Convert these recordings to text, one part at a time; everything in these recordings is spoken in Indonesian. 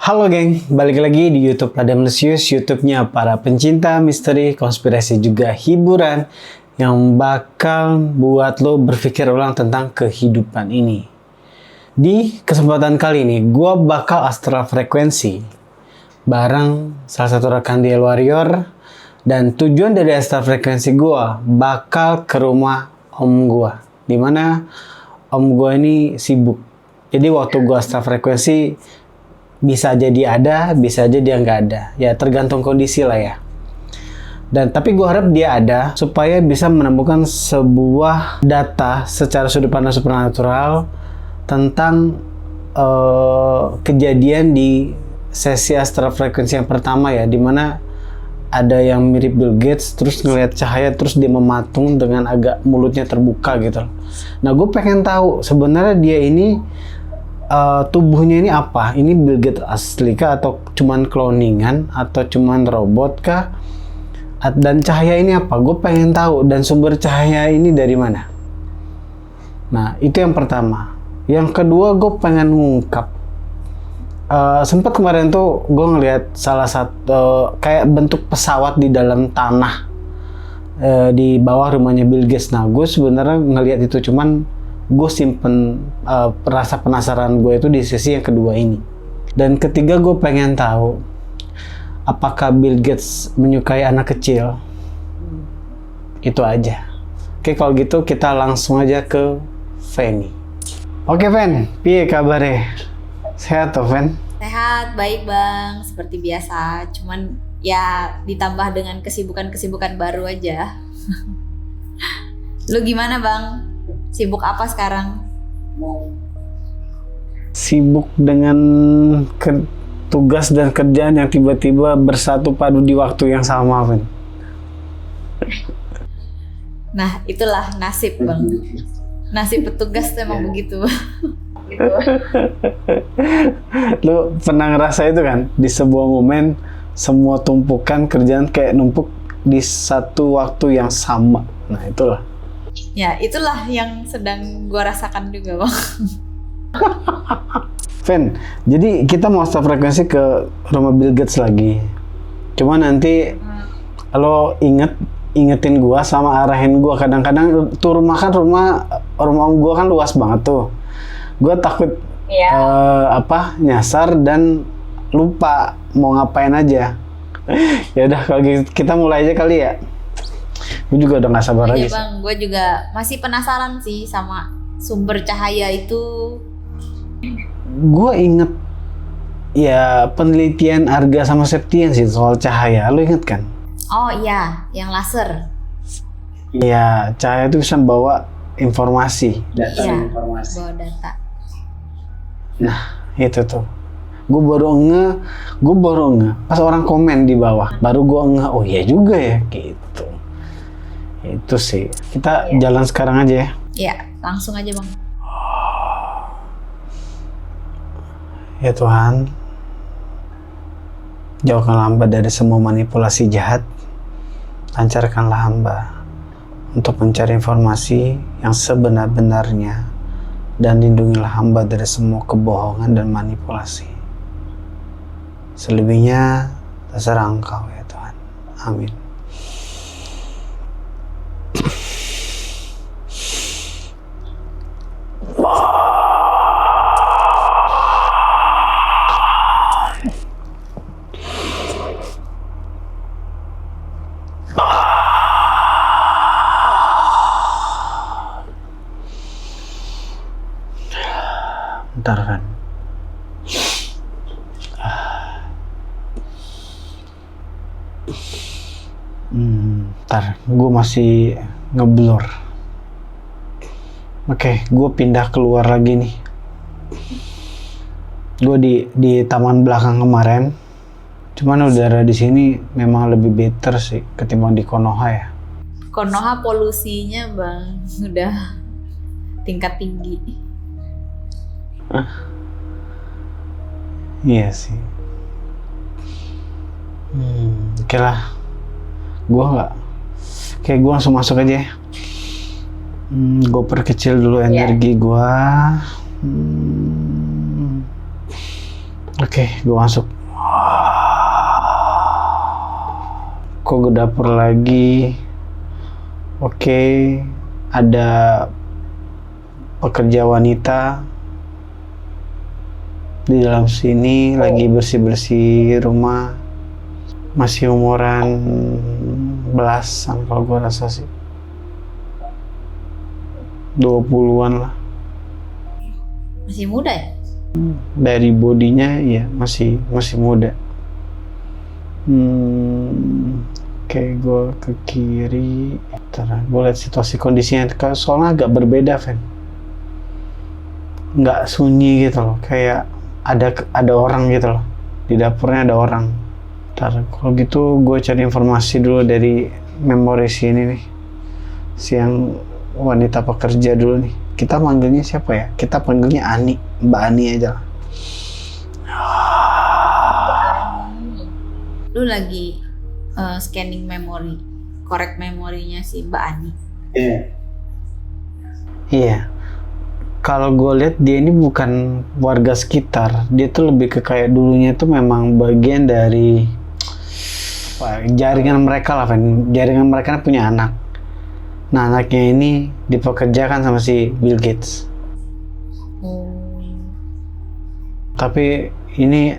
Halo geng, balik lagi di YouTube Ladamlesius, YouTube-nya para pencinta misteri, konspirasi juga hiburan yang bakal buat lo berpikir ulang tentang kehidupan ini. Di kesempatan kali ini, gue bakal astral frekuensi bareng salah satu rekan DL Warrior, dan tujuan dari astral frekuensi gue bakal ke rumah om gue, dimana om gue ini sibuk. Jadi waktu gue astral frekuensi bisa jadi ada, bisa aja dia nggak ada. Ya tergantung kondisi lah ya. Dan tapi gue harap dia ada supaya bisa menemukan sebuah data secara sudut pandang supernatural tentang kejadian di sesi astral frekuensi yang pertama ya, dimana ada yang mirip Bill Gates terus ngelihat cahaya terus dia mematung dengan agak mulutnya terbuka gitu. Nah gue pengen tahu sebenarnya dia ini tubuhnya ini apa? Ini Bill Gates asli kah atau cuman cloningan atau cuman robot kah? Dan cahaya ini apa? Gue pengen tahu, dan sumber cahaya ini dari mana? Nah, itu yang pertama. Yang kedua, gue pengen ngungkap. Sempat kemarin tuh gue ngeliat salah satu kayak bentuk pesawat di dalam tanah di bawah rumahnya Bill Gates. Nah, gue sebenarnya ngeliat itu, cuman gue simpen rasa penasaran gue itu di sesi yang kedua ini. Dan ketiga, gue pengen tahu apakah Bill Gates menyukai anak kecil. Itu aja. Oke, kalau gitu kita langsung aja ke Fanny. Oke Fen, piye kabarnya? Sehat toh Fen? Sehat, baik bang, seperti biasa. Cuman ya ditambah dengan kesibukan-kesibukan baru aja. Lu gimana bang? Sibuk apa sekarang? Sibuk dengan tugas dan kerjaan yang tiba-tiba bersatu padu di waktu yang sama, Fen. Nah, itulah nasib bang. Nasib petugas tuh emang begitu. Lu pernah ngerasa itu kan? Di sebuah momen, semua tumpukan kerjaan kayak numpuk di satu waktu yang sama. Nah, itulah. Ya, itulah yang sedang gua rasakan juga bang. Fen, jadi kita mau astral frekuensi ke rumah Bill Gates lagi. Cuma nanti lo ingetin gua sama arahin gua. Kadang-kadang tuh rumah om gua kan luas banget tuh. Gua takut nyasar dan lupa mau ngapain aja. Ya udah, kalau gitu kita mulai aja kali ya. Gue juga udah gak sabar lagi. Iya bang, gue juga masih penasaran sih sama sumber cahaya itu. Gue inget ya penelitian Arga sama Septian sih soal cahaya. Lo inget kan? Oh iya, yang laser. Iya, cahaya itu bisa bawa informasi. Iya, bawa data. Nah, itu tuh. Gue baru nge pas orang komen di bawah. Baru gue nge, oh iya juga ya, gitu. Itu sih. Kita jalan sekarang aja ya. Iya, langsung aja bang. Ya Tuhan, jauhkanlah hamba dari semua manipulasi jahat. Lancarkanlah hamba untuk mencari informasi yang sebenar-benarnya, dan lindungilah hamba dari semua kebohongan dan manipulasi. Selebihnya terserah Engkau ya Tuhan. Amin. Bentar kan. Bentar, gue masih ngeblur. Oke, gue pindah keluar lagi nih. Gue di taman belakang kemarin. Cuman udara di sini memang lebih better sih ketimbang di Konoha ya. Konoha polusinya bang udah tingkat tinggi. Iya sih. Oke lah. Gue langsung masuk aja ya. Gue perkecil dulu energi gue. Oke, gue masuk. Kok ke dapur lagi? Oke, ada pekerja wanita di dalam sini lagi bersih-bersih rumah. Masih umuran belasan kalau gue rasa sih. 20-an lah. Masih muda ya? Dari bodinya ya masih muda. Oke, gue ke kiri. Gue lihat situasi kondisinya soalnya agak berbeda, Fen. Nggak sunyi gitu loh, kayak ada orang gitu loh. Di dapurnya ada orang. Kalau gitu gue cari informasi dulu dari memori ini nih. Si yang wanita pekerja dulu nih. Kita manggilnya siapa ya? Kita panggilnya Ani, Mbak Ani aja lah. Lu lagi scanning memori, korek memorinya si Mbak Ani. Iya. Kalau gue lihat dia ini bukan warga sekitar, dia tuh lebih ke kayak dulunya tuh memang bagian dari jaringan mereka lah, Fen. Jaringan mereka punya anak. Nah, anaknya ini dipekerjakan sama si Bill Gates. Tapi ini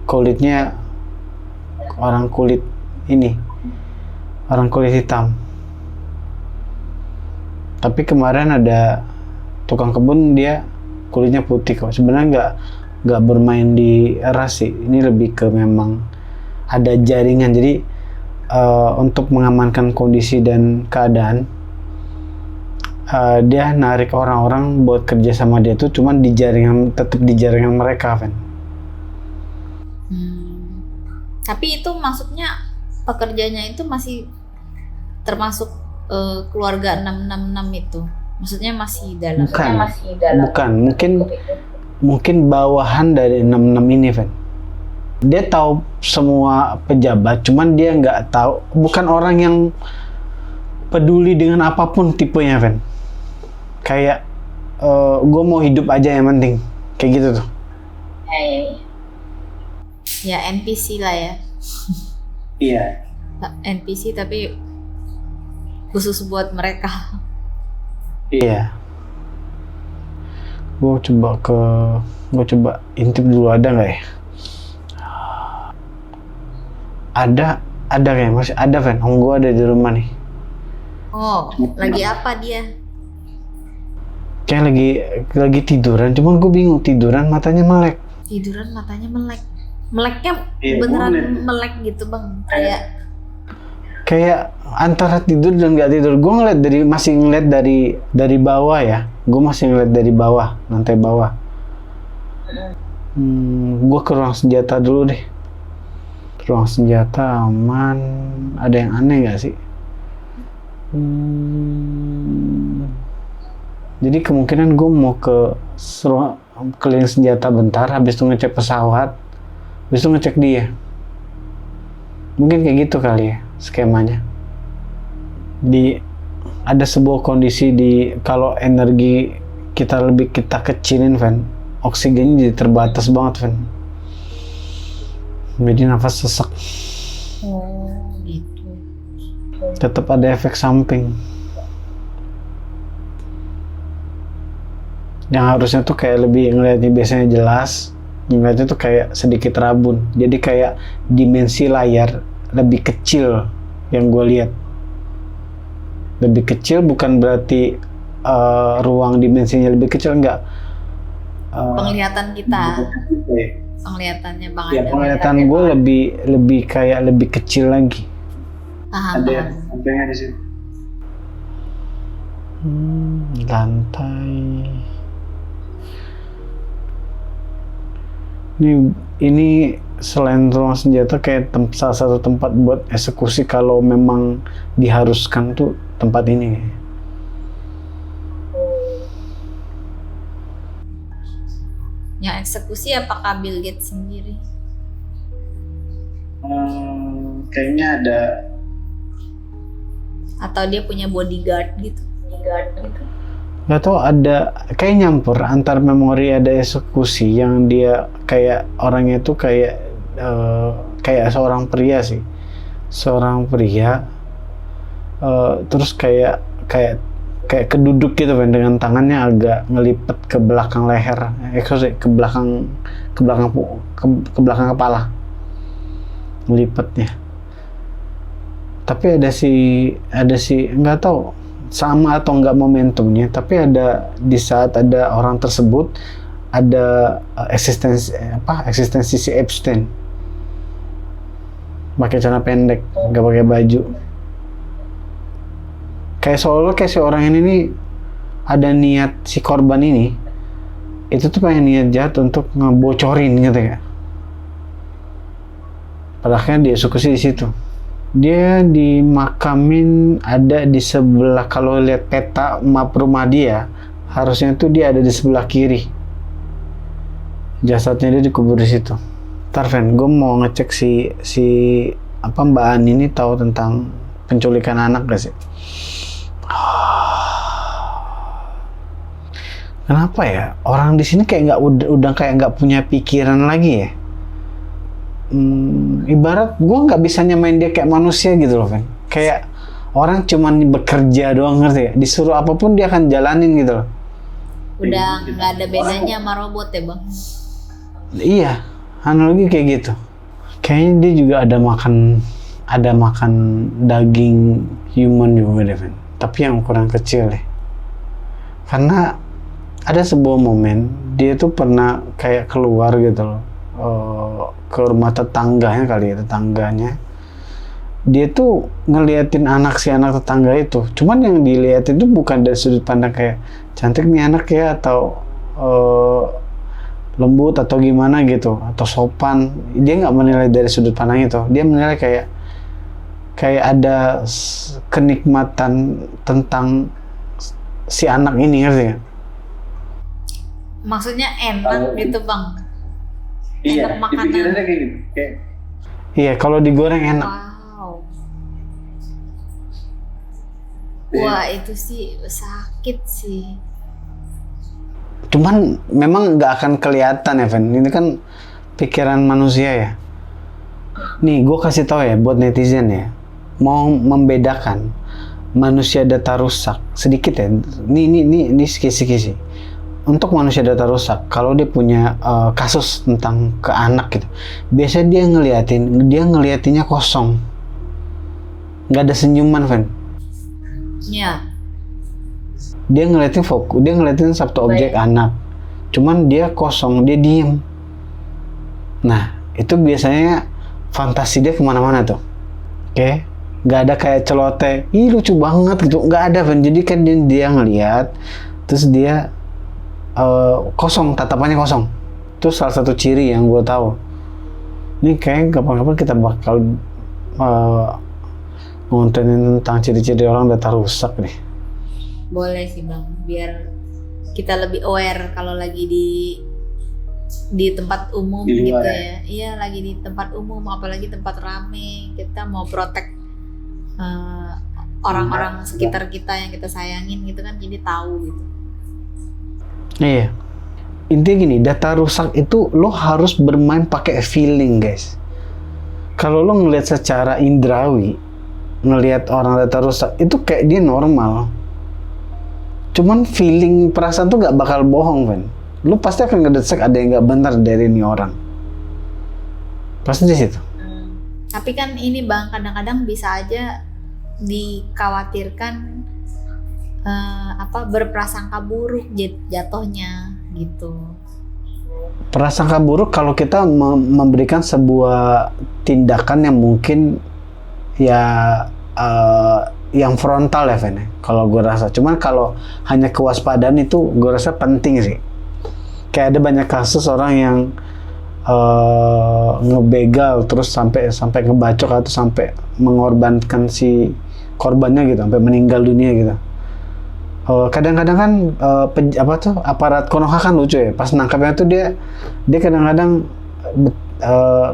kulitnya orang kulit hitam. Tapi kemarin ada tukang kebun, dia kulitnya putih kok. Sebenarnya nggak bermain di ras sih. Ini lebih ke memang ada jaringan. Jadi untuk mengamankan kondisi dan keadaan, dia narik orang-orang buat kerja sama dia tuh cuman tetap di jaringan mereka, Fen. Tapi itu maksudnya pekerjanya itu masih termasuk keluarga 666 itu? Maksudnya masih dalam? Bukan. Mungkin bawahan dari 66 ini, Fen. Dia tahu semua pejabat, cuman dia nggak tahu, bukan orang yang peduli dengan apapun tipenya, Fen. Kayak gue mau hidup aja yang penting, kayak gitu tuh. Ya NPC lah ya. Iya. NPC tapi khusus buat mereka. Iya. Gue coba intip dulu, ada nggak ya? Ada kayak masih ada, Fen. Om gue ada di rumah nih. Oh, lagi apa dia? Kayak lagi tiduran, cuman gue bingung, tiduran matanya melek. Tiduran matanya melek. Meleknya Iya, beneran melek gitu, Bang. Kayak antara tidur dan nggak tidur. Gue masih ngeliat dari bawah ya. Gue masih ngeliat dari bawah, lantai bawah. Gue ke ruang senjata dulu deh. Ruang senjata aman. Ada yang aneh nggak sih? Jadi kemungkinan gue mau ke keliling senjata bentar, habis itu ngecek pesawat, habis itu ngecek dia. Mungkin kayak gitu kali ya skemanya. Ada sebuah kondisi kalau energi kita kecilin, Fen, oksigennya jadi terbatas banget, Fen. Jadi nafas sesak. Oh, gitu. Tetap ada efek samping. Yang harusnya tuh kayak lebih ngeliatnya biasanya jelas, ngeliatnya tuh kayak sedikit rabun. Jadi kayak dimensi layar lebih kecil yang gue lihat. Lebih kecil bukan berarti ruang dimensinya lebih kecil, enggak. Penglihatan kita. Penglihatannya Bang Ya, Adam. penglihatan gue lebih kayak lebih kecil lagi. Paham. Sampingnya di sini. Lantai. Ini selain ruang senjata kayak salah satu tempat buat eksekusi kalau memang diharuskan tuh tempat ini. Yang eksekusi apakah Bill Gates sendiri? Kayaknya ada. Atau dia punya bodyguard gitu? nggak tahu ada kayak nyampur antar memori ada eksekusi yang dia kayak orangnya itu kayak seorang pria sih, seorang pria terus kayak keduduk gitu kan dengan tangannya agak ngelipet ke belakang leher, ke belakang kepala ngelipetnya. Tapi ada si nggak tahu sama atau nggak momentumnya, tapi ada di saat ada orang tersebut ada eksistensi si Epstein pakai celana pendek, nggak pakai baju, kayak seolah kayak si orang ini nih ada niat si korban ini itu tuh pengen niat jahat untuk ngebocorin gitu ya, padahal kan dia eksekusi di situ. Dia dimakamin ada di sebelah, kalau lihat peta map rumah dia harusnya tuh dia ada di sebelah kiri, jasadnya dia dikubur di situ. Tarven, gue mau ngecek si Mbak Ani ini tahu tentang penculikan anak gak sih? Kenapa ya orang di sini kayak udah kayak nggak punya pikiran lagi ya? Ibarat gue nggak bisa nyamain dia kayak manusia gitu loh kan, kayak orang cuman bekerja doang, ngerti ya, disuruh apapun dia akan jalanin gitu loh. Udah nggak ada bedanya sama robot ya bang? Iya, analogi kayak gitu. Kayaknya dia juga ada makan daging human juga deh kan, tapi yang ukuran kecil ya. Karena ada sebuah momen dia tuh pernah kayak keluar gitu loh, ke rumah tetangganya, dia tuh ngeliatin si anak tetangga itu, cuman yang dilihat itu bukan dari sudut pandang kayak cantik nih anak ya, atau lembut atau gimana gitu, atau sopan. Dia nggak menilai dari sudut pandang itu, dia menilai kayak ada kenikmatan tentang si anak ini, ngerti gak? Maksudnya enak gitu bang? Iya, enak makanan. pikirannya kayak gitu. Iya, kalau digoreng enak. Wow. Wah itu sih sakit sih. Cuman memang nggak akan kelihatan ya, Ven. Ini kan pikiran manusia ya. Nih, gue kasih tau ya buat netizen ya. Mau membedakan manusia data rusak sedikit ya. Ini kisi-kisi. Untuk manusia data rusak, kalau dia punya kasus tentang ke anak gitu, biasanya dia ngeliatinnya kosong, nggak ada senyuman, Ven. Iya. Dia ngeliatin satu objek anak, cuman dia kosong, dia diem. Nah, itu biasanya fantasi dia kemana-mana tuh, oke? Nggak ada kayak celoteh, ih lucu banget gitu, nggak ada, Ven. Jadi kan dia ngeliat, terus dia kosong, tatapannya kosong. Itu salah satu ciri yang gue tahu. Ini kayak kapan-kapan kita bakal ngontenin tentang ciri-ciri orang data rusak nih. Boleh sih bang, biar kita lebih aware kalau lagi di tempat umum Di gitu luar, ya. Iya lagi di tempat umum, apalagi tempat rame, kita mau protect orang-orang sekitar kita yang kita sayangin gitu kan, jadi tahu gitu. Iya. Intinya gini, data rusak itu lo harus bermain pakai feeling, guys. Kalau lo ngelihat secara indrawi, ngelihat orang data rusak itu kayak dia normal. Cuman feeling, perasaan tuh gak bakal bohong, Van. Lo pasti akan ngedetect ada yang gak benar dari ini orang. Pasti di situ. Tapi kan ini bang, kadang-kadang bisa aja dikhawatirkan berprasangka buruk jatuhnya gitu. Prasangka buruk kalau kita memberikan sebuah tindakan yang mungkin ya yang frontal ya, Ven. Kalau gue rasa, cuman kalau hanya kewaspadaan itu gue rasa penting sih. Kayak ada banyak kasus orang yang ngebegal terus sampai ngebacok atau sampai mengorbankan si korbannya gitu, sampai meninggal dunia gitu. Kadang-kadang kan aparat Konoha kan lucu ya, pas nangkapnya tuh dia kadang-kadang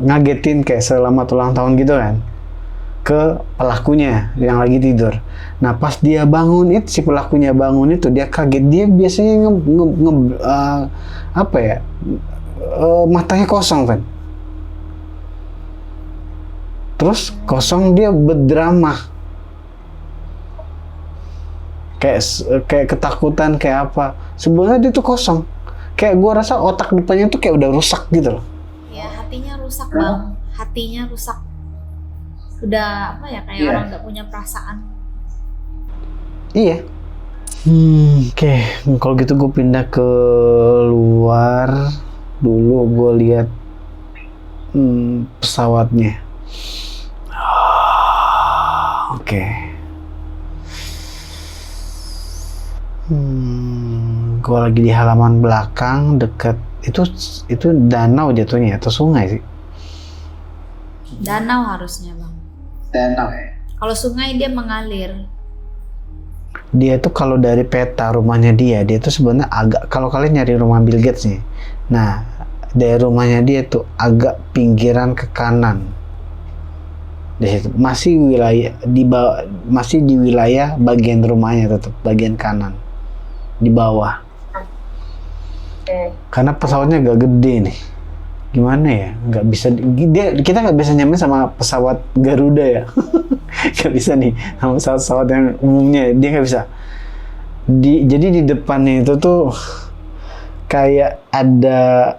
ngagetin kayak selamat ulang tahun gitu kan. ke pelakunya yang lagi tidur. Nah pas dia bangun itu, si pelakunya bangun itu dia kaget. Dia biasanya matanya kosong kan. Terus kosong, dia berdrama. Kayak ketakutan, kayak apa. Sebenarnya dia tuh kosong. Kayak gua rasa otak depannya tuh kayak udah rusak gitu loh. Ya hatinya rusak bang, hatinya rusak. Udah apa ya, kayak Iya. orang nggak punya perasaan. Iya. Oke. Kalau gitu gue pindah ke luar dulu. Gue lihat pesawatnya. Oke. Gue lagi di halaman belakang dekat itu danau jatuhnya atau sungai sih? Danau harusnya bang. Danau ya. Kalau sungai dia mengalir. Dia tuh kalau dari peta rumahnya dia tuh sebenarnya agak, kalau kalian nyari rumah Bill Gates nih, nah dari rumahnya dia tuh agak pinggiran ke kanan. Di situ masih di wilayah bagian rumahnya, tetap bagian kanan di bawah. Karena pesawatnya agak gede nih. Gimana ya? Nggak bisa kita nggak bisa nyamain sama pesawat Garuda ya. Nggak bisa nih sama pesawat yang umumnya, dia nggak bisa. Jadi di depannya itu tuh kayak ada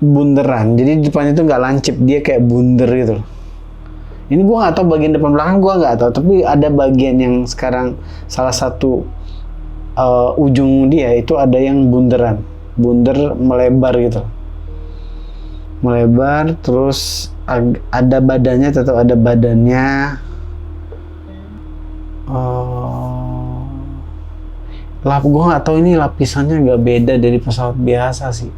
bunderan. Jadi di depannya itu nggak lancip, dia kayak bunder gitu. Ini gue nggak tahu bagian depan belakang, gue nggak tahu, tapi ada bagian yang sekarang salah satu ujung dia itu ada yang bunder melebar gitu. Melebar terus ada badannya, tetap ada badannya. Gue nggak tahu ini lapisannya nggak beda dari pesawat biasa sih.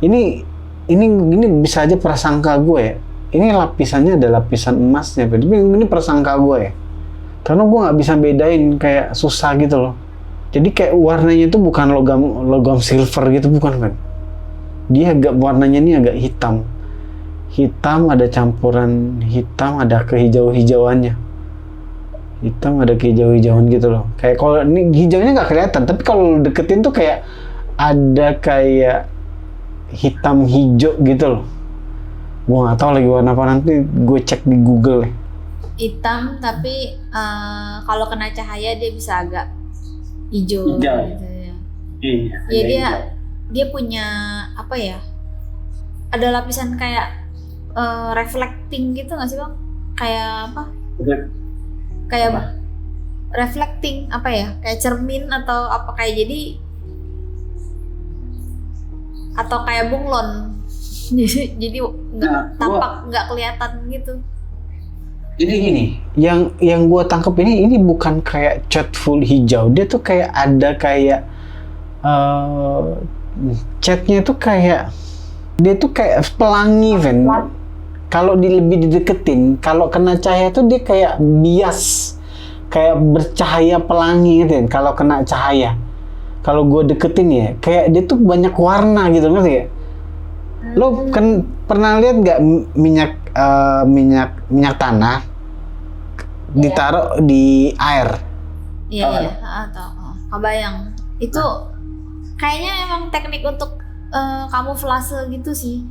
Ini bisa aja prasangka gue ya. Ini lapisannya ada lapisan emasnya, tapi ini prasangka gue ya. Karena gue nggak bisa bedain, kayak susah gitu loh. Jadi kayak warnanya itu bukan logam silver gitu, bukan kan? Dia warnanya ini agak hitam. Hitam, ada campuran hitam, ada kehijau-hijauannya. Hitam ada kehijau-hijauan gitu loh. Kayak kalau ini hijaunya nggak kelihatan, tapi kalau deketin tuh kayak ada kayak hitam hijau gitu loh. Gue nggak tahu lagi warna apa, nanti gue cek di Google ya. Hitam tapi kalau kena cahaya dia bisa agak hijau. Hijau. Gitu ya. Iya. Ya dia punya apa ya? Ada lapisan kayak reflecting gitu nggak sih bang? Kayak apa? Kayak Apa? reflecting apa ya? Kayak cermin atau apa, kayak jadi atau kayak bunglon. Jadi nggak Nah, tampak, nggak kelihatan gitu. Jadi gini, Yang gue tangkep ini bukan kayak cat full hijau, dia tuh kayak ada kayak catnya tuh kayak dia tuh kayak pelangi, Ven. Kalau lebih dideketin, kalau kena cahaya tuh dia kayak bias, kayak bercahaya pelangi gitu, kalau kena cahaya. Kalau gue deketin ya, kayak dia tuh banyak warna gitu, ngerti gak? Lo kan pernah lihat nggak minyak tanah ditaruh di air? Iya, atau kebayang. Itu kayaknya emang teknik untuk kamuflase gitu sih.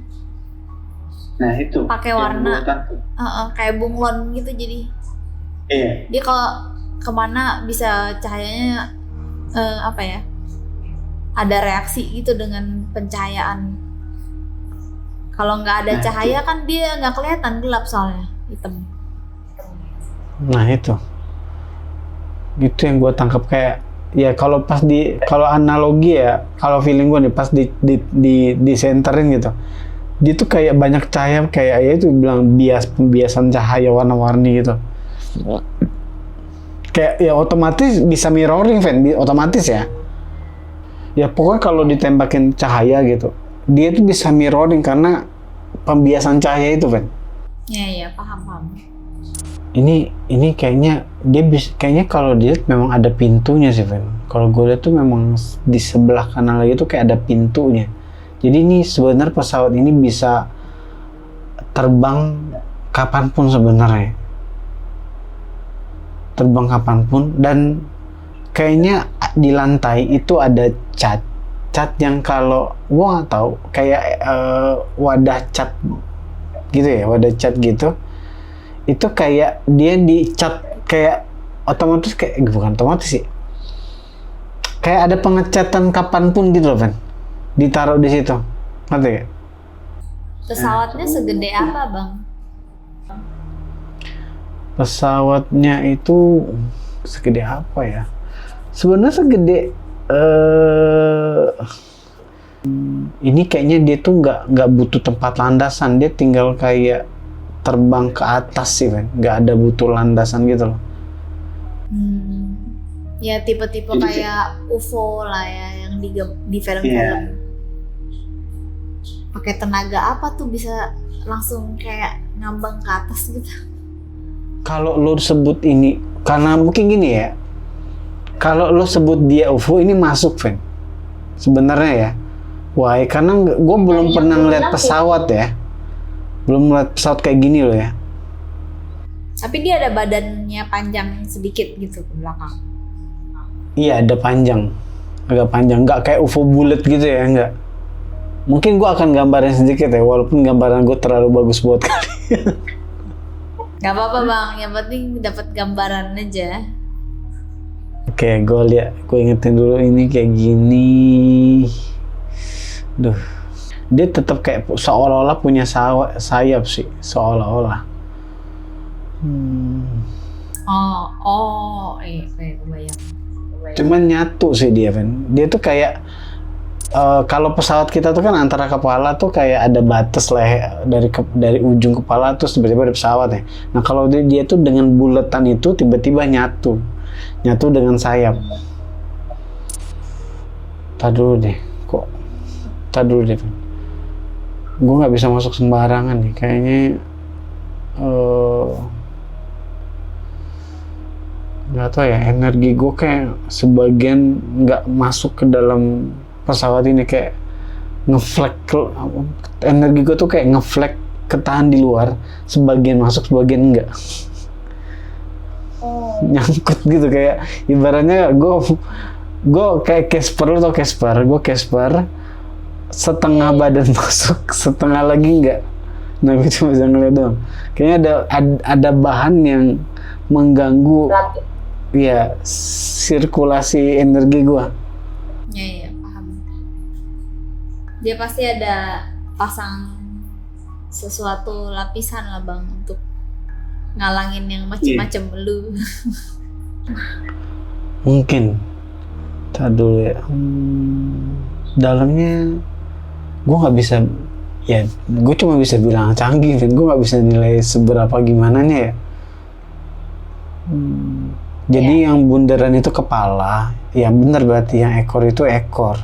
nah itu. Pakai yang warna. gua tangkap. Kayak bunglon gitu jadi. Iya. Dia kalau kemana bisa cahayanya apa ya? Ada reaksi gitu dengan pencahayaan. Kalau nggak ada Nah, cahaya kan dia nggak kelihatan, gelap soalnya, hitam. Nah itu yang gue tangkap, kayak ya kalau analogi ya, kalau feeling gue nih pas di centerin gitu, dia tuh kayak banyak cahaya, kayak ya itu bilang pembiasan cahaya warna-warni gitu. Kayak ya otomatis bisa mirroring, Ven, otomatis ya. Ya pokoknya kalau ditembakin cahaya gitu, dia tuh bisa mirroring karena pembiasan cahaya itu, Ven. Iya, paham. Ini kayaknya dia kayaknya kalau dia memang ada pintunya sih, Ven. Kalau gue lihat tuh memang di sebelah kanan lagi tuh kayak ada pintunya. Jadi ini sebenarnya pesawat ini bisa terbang kapanpun sebenarnya, terbang kapanpun. Dan kayaknya di lantai itu ada cat yang kalau gua nggak tahu kayak wadah cat gitu ya, wadah cat gitu, itu kayak dia dicat kayak otomatis, kayak bukan otomatis sih, kayak ada pengecatan kapanpun gitu loh, Van, ditaruh di situ, ngerti gak? Pesawatnya segede apa bang? Pesawatnya itu segede apa ya? Sebenarnya segede ini kayaknya dia tuh nggak butuh tempat landasan, dia tinggal kayak terbang ke atas sih, kan? Nggak ada butuh landasan gitu loh. Ya tipe-tipe kayak UFO lah ya, yang di film-film. Iya. Pakai tenaga apa tuh bisa langsung kayak ngambang ke atas gitu? Kalau lo sebut ini, karena mungkin gini ya, kalau lo sebut dia UFO ini masuk, Van. Sebenarnya ya, why? Karena gue belum pernah ngeliat pesawat ya, belum ngeliat pesawat kayak gini loh ya. Tapi dia ada badannya panjang sedikit gitu ke belakang. Iya, ada panjang, agak panjang, nggak kayak UFO bulat gitu ya, nggak. Mungkin gue akan gambarin sedikit ya, walaupun gambaran gue terlalu bagus buat kalian. Gak apa-apa bang, yang penting dapat gambaran aja. Oke, gue ingetin dulu ini kayak gini. Duh, dia tetap kayak seolah-olah punya sayap sih, seolah-olah. Kebayang. Cuman nyatu sih dia, kan. Dia tuh kayak kalau pesawat kita tuh kan antara kepala tuh kayak ada batas lah dari ujung kepala terus tiba-tiba ada pesawat ya. Nah kalau dia tuh dengan buletan itu tiba-tiba nyatu dengan sayap. Tar dulu deh, gue nggak bisa masuk sembarangan nih kayaknya. Nggak tahu ya, energi gue kayak sebagian nggak masuk ke dalam pesawat ini, kayak ngeflek, energi gue tuh kayak ngeflek ketahan di luar, sebagian masuk sebagian enggak. Nyangkut gitu, kayak ibaratnya gue kayak Casper, lo tau Casper? Gue Casper, setengah badan masuk, setengah lagi enggak. Nah gue cuma bisa ngeliat doang. Kayaknya ada bahan yang mengganggu ya sirkulasi energi gue. Iya, paham. Dia pasti ada pasang sesuatu lapisan lah bang untuk ngalangin yang macem-macem lu. Mungkin. Tar dulu ya. Dalamnya gue nggak bisa, ya gue cuma bisa bilang canggih, gue nggak bisa nilai seberapa gimana nya ya. Jadi yang bundaran itu kepala, ya benar, berarti yang ekor itu ekor.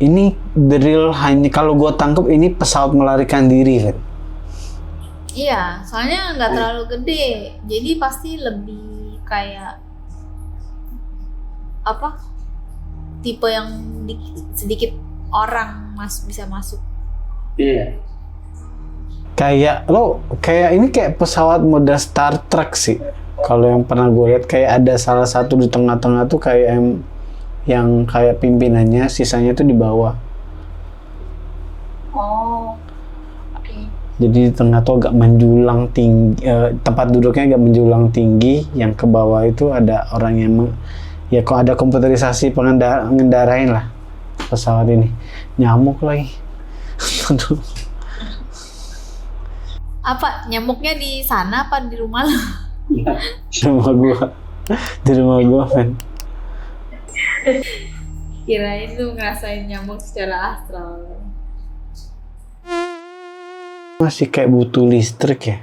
Ini the real, hanya kalau gue tangkap ini pesawat melarikan diri, kan? Iya, soalnya nggak terlalu gede, jadi pasti lebih kayak apa? Tipe yang sedikit orang bisa masuk. Iya. Kayak ini kayak pesawat model Star Trek sih. Kalau yang pernah gue lihat kayak ada salah satu di tengah-tengah tuh kayak yang kayak pimpinannya, sisanya tuh di bawah. Oh, oke. Jadi di tengah tuh agak menjulang tinggi, tempat duduknya agak menjulang tinggi. Yang ke bawah itu ada orang yang ya kok ada komputerisasi ngendarain lah pesawat ini. Nyamuk lagi. Apa nyamuknya di sana apa di rumah lo? Di rumah gua kan. Kirain lu ngerasain nyamuk secara astral. Masih kayak butuh listrik ya.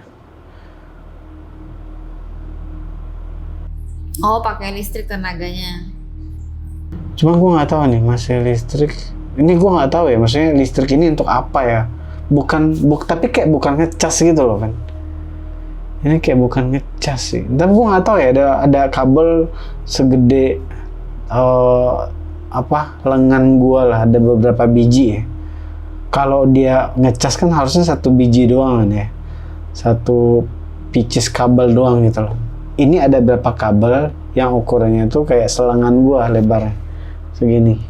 Oh, pakai listrik tenaganya. Cuma gue nggak tahu nih masih listrik. Ini gue nggak tahu ya, maksudnya listrik ini untuk apa ya? Tapi kayak bukan ngecas gitu loh kan? Ini kayak bukan ngecas sih. Tapi gue nggak tahu ya, ada kabel segede lengan gua lah, ada beberapa biji ya. Kalau dia ngecas kan harusnya satu biji doang kan ya, satu pieces kabel doang gitu loh. Ini ada berapa kabel yang ukurannya tuh kayak selengan gua lebarnya segini,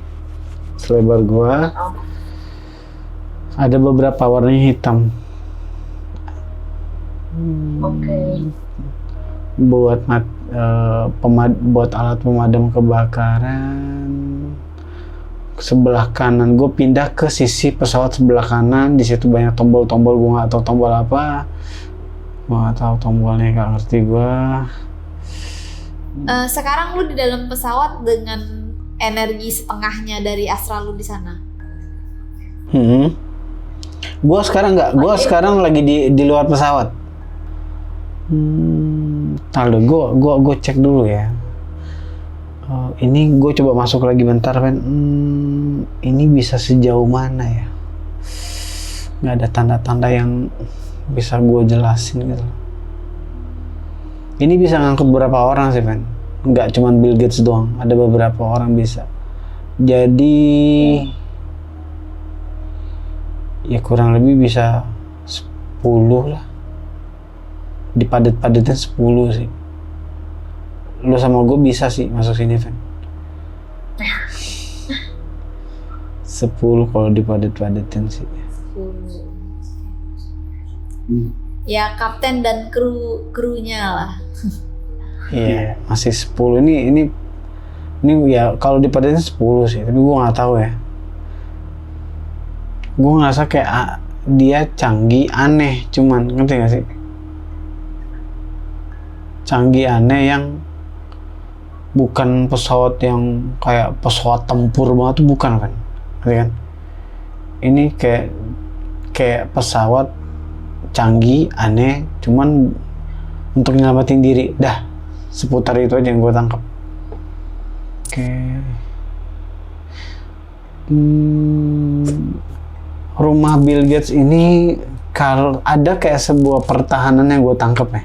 selebar gua. Ada beberapa warnanya hitam. Buat buat alat pemadam kebakaran. Sebelah kanan gue pindah ke sisi pesawat sebelah kanan, di situ banyak tombol-tombol, gue nggak tahu tombol apa, gue nggak tahu tombolnya, nggak ngerti gue. Sekarang lu di dalam pesawat dengan energi setengahnya dari astral lu di sana. Gue sekarang nggak, gue sekarang lagi di luar pesawat. Gue cek dulu ya. Ini gue coba masuk lagi bentar, Fen. Ini bisa sejauh mana ya? Nggak ada tanda-tanda yang bisa gue jelasin gitu. Ini bisa ngangkut beberapa orang sih, Fen. Nggak cuma Bill Gates doang, ada beberapa orang bisa. Jadi ya kurang lebih bisa 10 lah. Dipadet-padetin 10 sih. Lu sama gue bisa sih masuk sini, Fen. 10 kalau dipadet-padetin sih. Ya kapten dan krunya lah. Iya, masih 10. Ini ya kalau dipadetin 10 sih, tapi gue nggak tahu ya. Gue ngerasa kayak dia canggih aneh, cuman ngerti gak sih? Canggih aneh yang bukan pesawat yang kayak pesawat tempur banget tuh, bukan kan? Ngerti kan? Ini kayak pesawat canggih aneh, cuman untuk nyelamatin diri. Dah, seputar itu aja yang gue tangkap. Oke. Rumah Bill Gates ini kalau ada kayak sebuah pertahanan yang gue tangkap ya.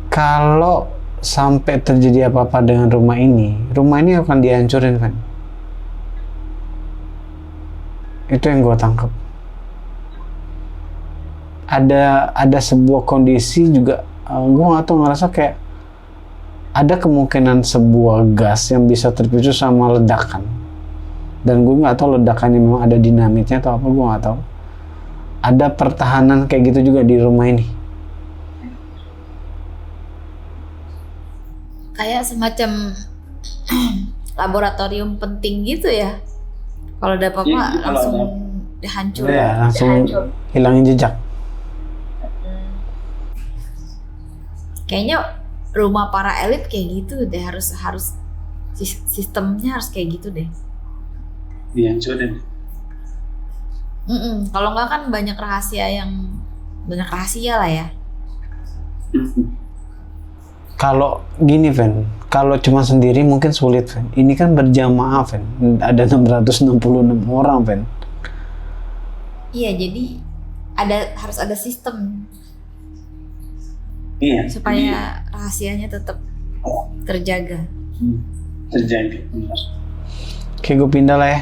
Kalau sampai terjadi apa-apa dengan rumah ini akan dihancurin, kan? Itu yang gue tangkap. Ada sebuah kondisi juga, gue nggak tahu, ngerasa kayak ada kemungkinan sebuah gas yang bisa terpicu sama ledakan. Dan gue nggak tahu ledakannya memang ada dinamitnya atau apa, gue nggak tahu. Ada pertahanan kayak gitu juga di rumah ini. Kayak semacam laboratorium penting gitu ya. Kalau ada apa-apa langsung dihancur. Ya, langsung hilangin jejak. Kayaknya rumah para elit kayak gitu deh, harus sistemnya harus kayak gitu deh. Dihancurin. Kalau nggak kan banyak rahasia lah ya. Kalau gini, Fen, kalau cuma sendiri mungkin sulit, Fen. Ini kan berjamaah, Fen. Ada 666 orang, Fen. Iya, jadi harus ada sistem. Iya. Supaya rahasianya tetap terjaga. Terjaga. Oke, gue pindah lah ya.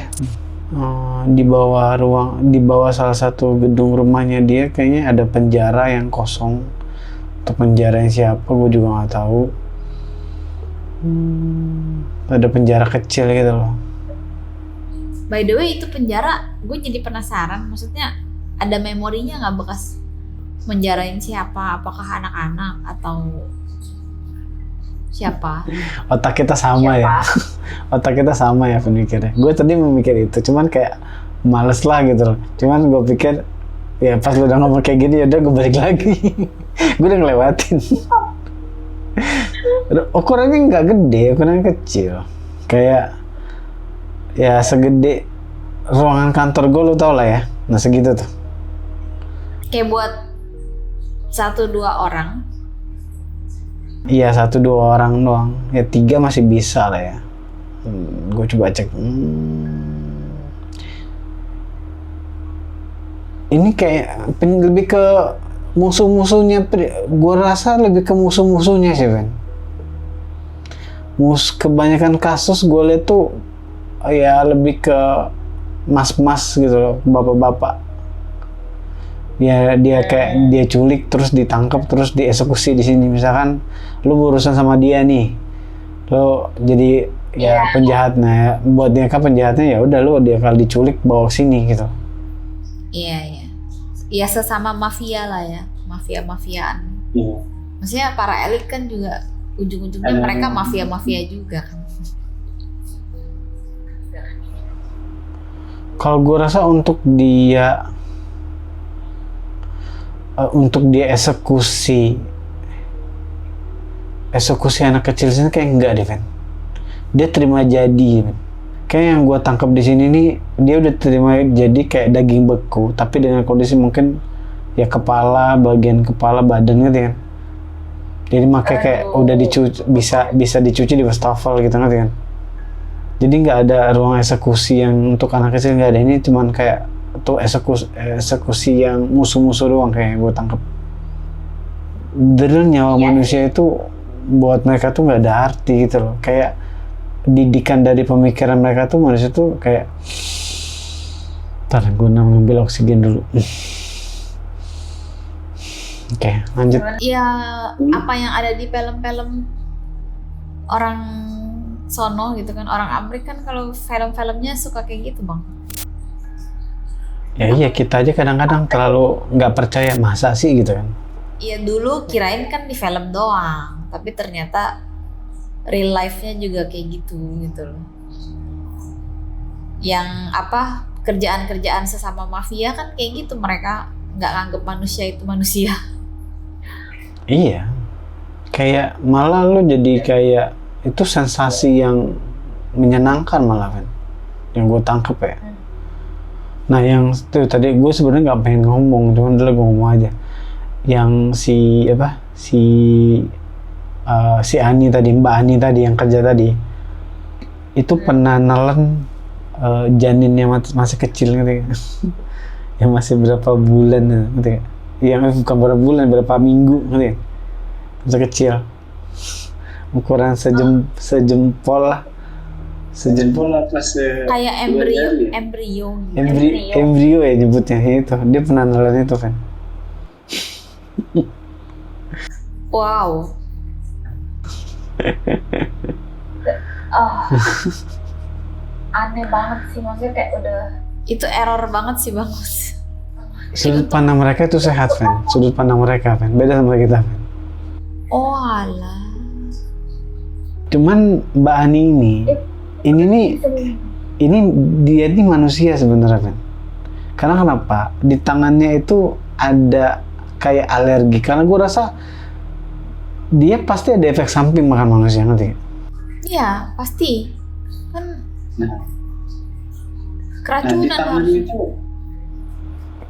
Di bawah salah satu gedung rumahnya dia kayaknya ada penjara yang kosong. Atau penjara yang siapa, gue juga nggak tahu. Ada penjara kecil gitu loh. By the way, itu penjara, gue jadi penasaran. Maksudnya ada memorinya nggak bekas menjarain siapa? Apakah anak-anak atau siapa? Otak kita sama ya. Otak kita sama ya pemikirnya. Gue tadi memikir itu, cuman kayak males lah gitu loh. Cuman gue pikir ya pas lu udah ngomong kayak gini, yaudah gue balik lagi. Gue udah ngelewatin. Ukurannya nggak gede, ukurannya kecil. Kayak ya segede ruangan kantor gue, lu tau lah ya. Nah segitu tuh. Kayak buat 1-2 orang. Iya, 1-2 orang doang. Ya 3 masih bisa lah ya. Gue coba cek. Ini kayak lebih ke musuh-musuhnya. Gue rasa lebih ke musuh-musuhnya sih, Ben. kebanyakan kasus gue liat tuh ya lebih ke mas-mas gitu loh, bapak-bapak. Ya dia kayak dia culik terus ditangkap terus dieksekusi di sini. Misalkan lu berurusan sama dia nih, lu jadi ya penjahatnya, ya. Buat dia kan penjahatnya ya udah lu dia kalau diculik bawa sini gitu. Iya, iya. Ya sesama mafia lah ya, mafia-mafiaan. Iya. Maksudnya para elit kan juga ujung-ujungnya mereka mafia-mafia juga kan. Kalau gue rasa untuk dia eksekusi anak kecil sini kayak enggak deh, Fen. Dia terima jadi, men. Kayak yang gue tangkap di sini nih, dia udah terima jadi kayak daging beku, tapi dengan kondisi mungkin ya kepala, bagian kepala, badan gitu kan. Jadi makanya kayak udah dicuci, bisa dicuci di wastafel gitu kan. Jadi nggak ada ruang eksekusi yang untuk anak kecil, nggak ada. Ini cuman kayak tuh eksekusi yang musuh-musuh doang kayak gue tangkap. Beneran nyawa manusia itu buat mereka tuh nggak ada arti gitu loh. Kayak didikan dari pemikiran mereka tuh manusia tuh kayak, ntar gue ngambil oksigen dulu. Oke, lanjut. Ya apa yang ada di film-film orang sono gitu kan, orang Amerika kan kalau film-filmnya suka kayak gitu bang. Ya iya, kita aja kadang-kadang terlalu nggak percaya, masa sih gitu kan. Iya dulu kirain kan di film doang, tapi ternyata real life-nya juga kayak gitu loh. Yang apa kerjaan-kerjaan sesama mafia kan kayak gitu, mereka nggak nganggep manusia itu manusia. Iya, kayak malah lo jadi kayak itu sensasi yang menyenangkan malah kan, yang gue tangkep ya. Nah yang tuh tadi gue sebenarnya nggak pengen ngomong, cuman dulu gue ngomong aja. Yang si Ani tadi, Mbak Ani tadi yang kerja tadi, itu pernah nelen janinnya masih kecil gitu ya. Yang masih berapa bulan gitu ya. Yang bukan berapa bulan, berapa minggu gitu ya. Masih kecil. Ukuran sejempol lah. Sejempol apa kayak embrio ya nyebutnya itu. Dia pernah nelen itu kan. Wow. Aneh banget sih, maksudnya kayak udah itu error banget sih bang. Sudut pandang mereka itu sehat, Fen. Sudut pandang mereka, Fen. Beda sama kita, Fen. Oh alah. Cuman Mbak Ani ini dia nih manusia sebenarnya, Fen. Karena kenapa? Di tangannya itu ada kayak alergi. Karena gue rasa dia pasti ada efek samping makan manusia, ngerti? Iya, pasti. Kan Nah, keracunan di tangan harus. itu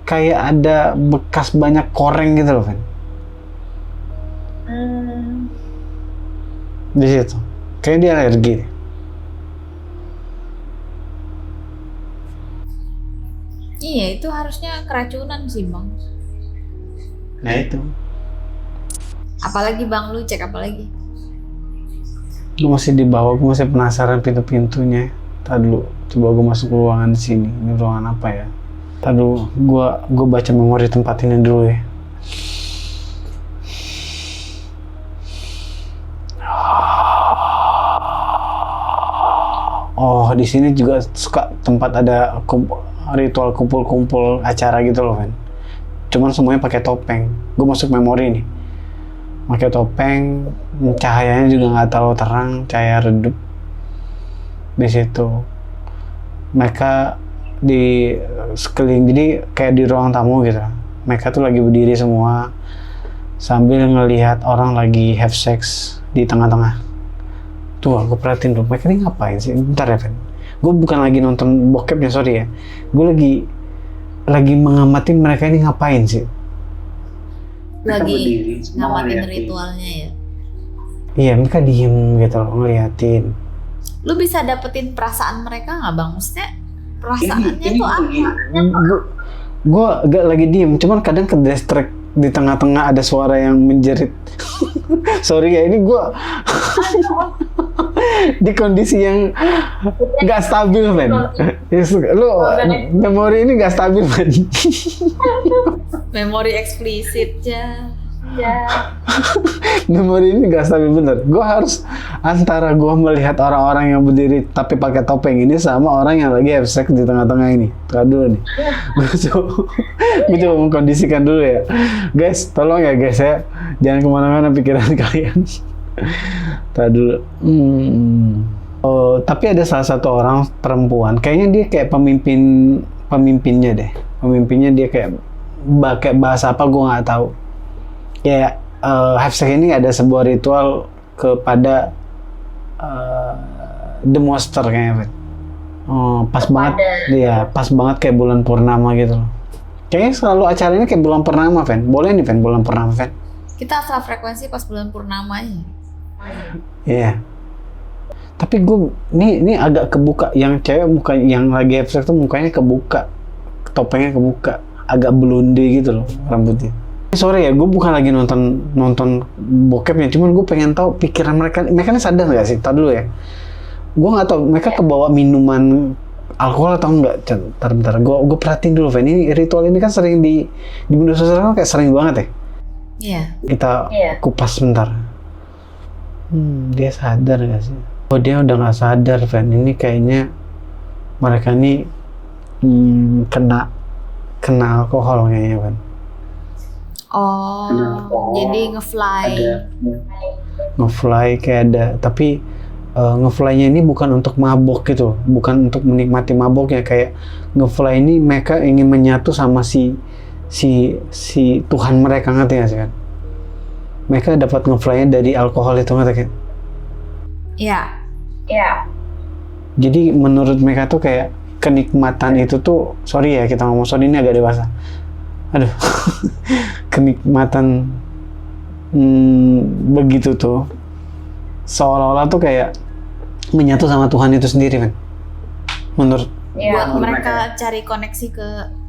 Kayak ada bekas banyak koreng gitu loh, Fen. Di situ. Kayak dia alergi. Iya, itu harusnya keracunan sih bang. Nah itu. Apalagi bang, lu cek apa lagi? Gue masih di bawah, gue masih penasaran pintu-pintunya. Tadi dulu, coba gue masuk ke ruangan sini. Ini ruangan apa ya? Tadi dulu, gue baca memori tempat ini dulu ya. Oh, di sini juga suka tempat ada ritual kumpul-kumpul acara gitu loh, kan. Cuman semuanya pakai topeng. Gue masuk memori nih. Pakai topeng, cahayanya juga nggak terlalu terang, cahaya redup. Di situ mereka di sekeliling, jadi kayak di ruang tamu gitu. Mereka tuh lagi berdiri semua sambil ngelihat orang lagi have sex di tengah-tengah. Tuh aku perhatiin dulu, mereka ini ngapain sih? Bentar ya, Fen. Gue bukan lagi nonton bokepnya, sorry ya. Gue lagi mengamati mereka ini ngapain sih. Lagi ngamatin ritualnya ya. Iya, mereka diem gitu loh, ngeliatin. Lu bisa dapetin perasaan mereka nggak bang? Maksudnya perasaannya tuh apa? Gue agak lagi diem, cuman kadang ke distract di tengah-tengah ada suara yang menjerit. Sorry ya, ini gue di kondisi yang nggak stabil, men. Lu memori ini nggak stabil, men. Memori eksplisit ya. Memori ini gak stabil bener. Gue harus antara gue melihat orang-orang yang berdiri tapi pakai topeng ini sama orang yang lagi have sex di tengah-tengah ini. Tunggu dulu nih. Gue coba mengkondisikan dulu ya. Guys, tolong ya guys ya. Jangan kemana-mana pikiran kalian. Tunggu dulu. Oh, tapi ada salah satu orang perempuan. Kayaknya dia kayak pemimpinnya deh. Pemimpinnya dia kayak pakai bahasa apa gue nggak tahu. Kayak have sex ini ada sebuah ritual kepada the monster kayaknya, Fen. Oh, pas banget, iya, pas banget kayak bulan purnama gitu loh. Kayaknya selalu acaranya kayak bulan purnama, Fen. Boleh nih, Fen, bulan purnama, Fen. Kita asal frekuensi pas bulan purnama ya. Iya. Tapi gue, ini agak kebuka. Yang cewek muka, yang lagi have sex tuh mukanya kebuka, topengnya kebuka, agak blonde gitu loh rambutnya. Sorry ya, gue bukan lagi nonton bokepnya, cuman gue pengen tahu pikiran mereka ini sadar nggak sih? Tadi dulu ya, gue nggak tahu mereka kebawa minuman alkohol atau enggak. Bentar, gue perhatiin dulu, Fen. Ini ritual ini kan sering di media sosial kan kayak sering banget ya. Iya. Kita kupas sebentar. Dia sadar nggak sih? Oh, dia udah nggak sadar, Fen. Ini kayaknya mereka ini kena alkohol kayaknya, Fen. Oh, jadi Ngefly kayak ada, tapi ngefly-nya ini bukan untuk mabok gitu, bukan untuk menikmati maboknya. Kayak ngefly ini mereka ingin menyatu sama si Tuhan mereka, ngerti nggak sih kan? Mereka dapat ngefly-nya dari alkohol itu, ngerti kan? Iya. Jadi menurut mereka tuh kayak kenikmatan itu tuh, sorry ya kita ngomong, sorry ini agak dewasa. Aduh, kenikmatan begitu tuh seolah-olah tuh kayak menyatu sama Tuhan itu sendiri, kan? Menurut buat mereka cari koneksi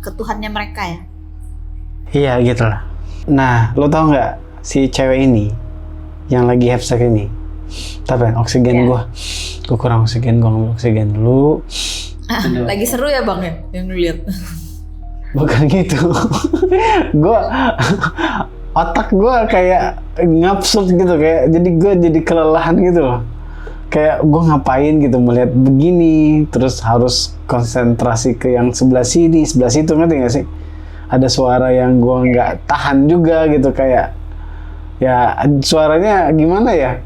ke Tuhannya mereka ya. Iya gitu lah. Nah, lo tau nggak si cewek ini yang lagi have sex ini? Tapi oksigen gue kurang oksigen, gue ngambil oksigen dulu. Lagi seru ya bang ya yang lihat. Bukan gitu. Otak gue kayak ngabsurd gitu, kayak gue jadi kelelahan gitu loh. Kayak gue ngapain gitu melihat begini, terus harus konsentrasi ke yang sebelah sini, sebelah situ, ngerti nggak sih? Ada suara yang gue nggak tahan juga gitu, kayak ya suaranya gimana ya?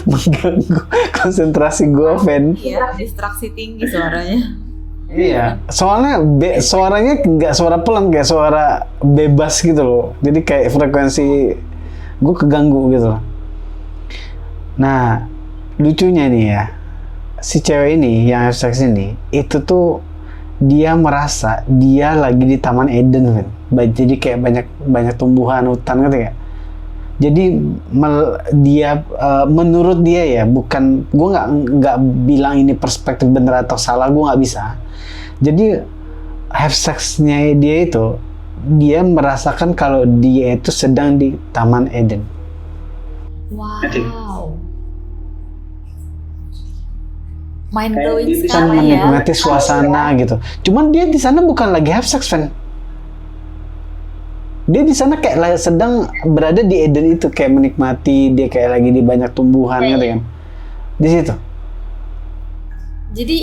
Mengganggu konsentrasi gue, Fen. Iya, distraksi tinggi suaranya. Iya, soalnya suaranya nggak suara pelan, kayak suara bebas gitu loh. Jadi kayak frekuensi gue keganggu gitu loh. Nah, lucunya nih ya, si cewek ini yang have sex ini, itu tuh dia merasa dia lagi di Taman Eden, kan? Jadi kayak banyak tumbuhan, hutan gitu ya. Jadi menurut dia ya, bukan, gue nggak bilang ini perspektif benar atau salah, gue nggak bisa. Jadi have sex-nya dia itu, dia merasakan kalau dia itu sedang di Taman Eden. Wow. Mind blowing Kayak Kan sekali ya. menikmati suasana gitu. Cuman dia di sana bukan lagi have sex, Fan. Dia di sana kayak sedang berada di Eden itu, kayak menikmati, dia kayak lagi di banyak tumbuhan gitu kan. Di situ. Jadi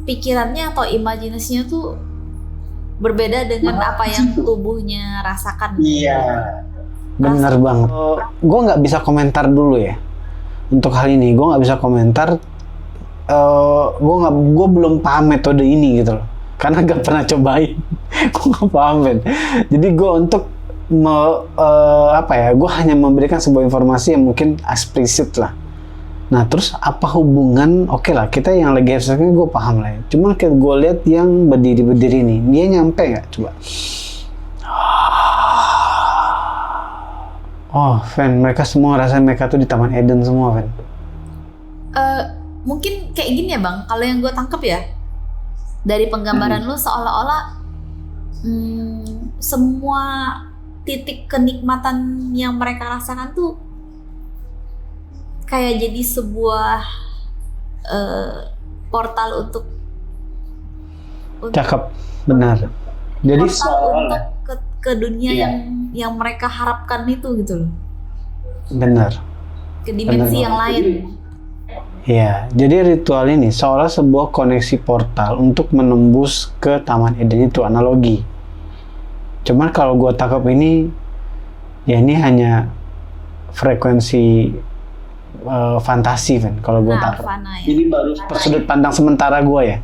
pikirannya atau imajinasinya tuh berbeda dengan apa yang tubuhnya rasakan. Iya. Bener banget. Gue nggak bisa komentar dulu ya untuk hal ini. Gue nggak bisa komentar. Gue belum paham metode ini gitu loh. Karena nggak pernah cobain. Gue nggak paham, Ben. Jadi gue untuk gue hanya memberikan sebuah informasi yang mungkin eksplisit lah. Nah terus apa hubungan? Oke lah, kita yang lagi have sex ini gue paham lah ya. Cuma kayak gue lihat yang berdiri nih, dia nyampe nggak? Coba. Oh, Fen, mereka semua rasanya mereka tuh di Taman Eden semua, Fen. Mungkin kayak gini ya bang, kalau yang gue tangkep ya dari penggambaran lu seolah-olah semua titik kenikmatan yang mereka rasakan tuh kayak jadi sebuah portal untuk Cakep, benar. Jadi portal untuk ke dunia Iya. yang mereka harapkan itu gitu loh, benar. ke dimensi Benar. yang lain. Ya, jadi ritual ini seolah sebuah koneksi portal untuk menembus ke Taman Eden itu, analogi. Cuman kalau gue tangkap ini, ya ini hanya frekuensi fantasi kan. Kalau gue Nah, tangkap, fana ya. Ini baru sudut pandang sementara gue ya.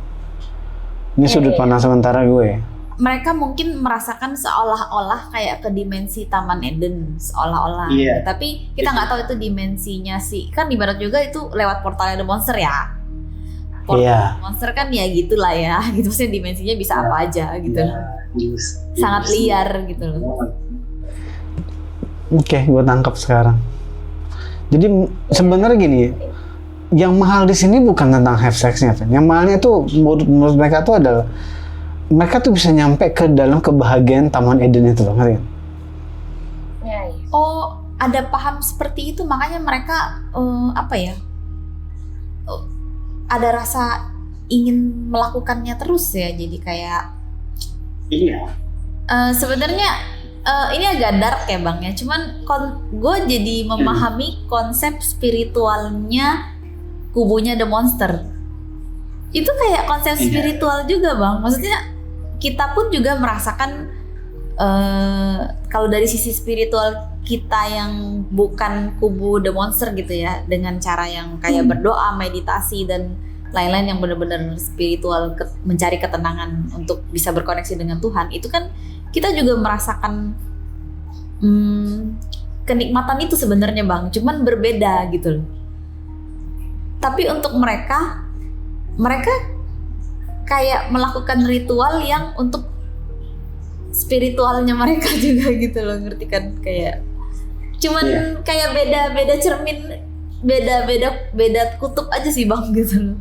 Ini sudut pandang sementara gue ya. Mereka mungkin merasakan seolah-olah kayak ke dimensi Taman Eden, seolah-olah. Iya. Tapi kita nggak tahu itu dimensinya sih. Kan ibarat juga itu lewat portalnya The Monster ya. Portal Iya. The Monster kan ya gitulah ya. Gitu maksudnya dimensinya bisa apa aja gitu. Sangat liar gitu loh. Oke, gue tangkap sekarang. Jadi sebenarnya gini, yang mahal di sini bukan tentang have sex-nya, Fen. Yang mahalnya tuh menurut mereka tuh adalah mereka tuh bisa nyampe ke dalam kebahagiaan Taman Eden itu loh, ngerti kan? Oh, ada paham seperti itu, makanya mereka apa ya? Ada rasa ingin melakukannya terus ya. Jadi kayak Iya. sebenarnya ini agak dark ya Bang ya. Cuman gue jadi memahami konsep spiritualnya kubunya The Monster. Itu kayak konsep Iya. spiritual juga Bang. Maksudnya kita pun juga merasakan kalau dari sisi spiritual kita yang bukan kubu The Monster gitu ya, dengan cara yang kayak berdoa, meditasi dan lain-lain yang benar-benar spiritual, mencari ketenangan untuk bisa berkoneksi dengan Tuhan, itu kan kita juga merasakan kenikmatan itu sebenarnya Bang, cuman berbeda gitu loh. Tapi untuk mereka kayak melakukan ritual yang untuk spiritualnya mereka juga gitu loh, ngerti kan? Kayak cuman kayak beda cermin, beda kutub aja sih Bang gitu loh.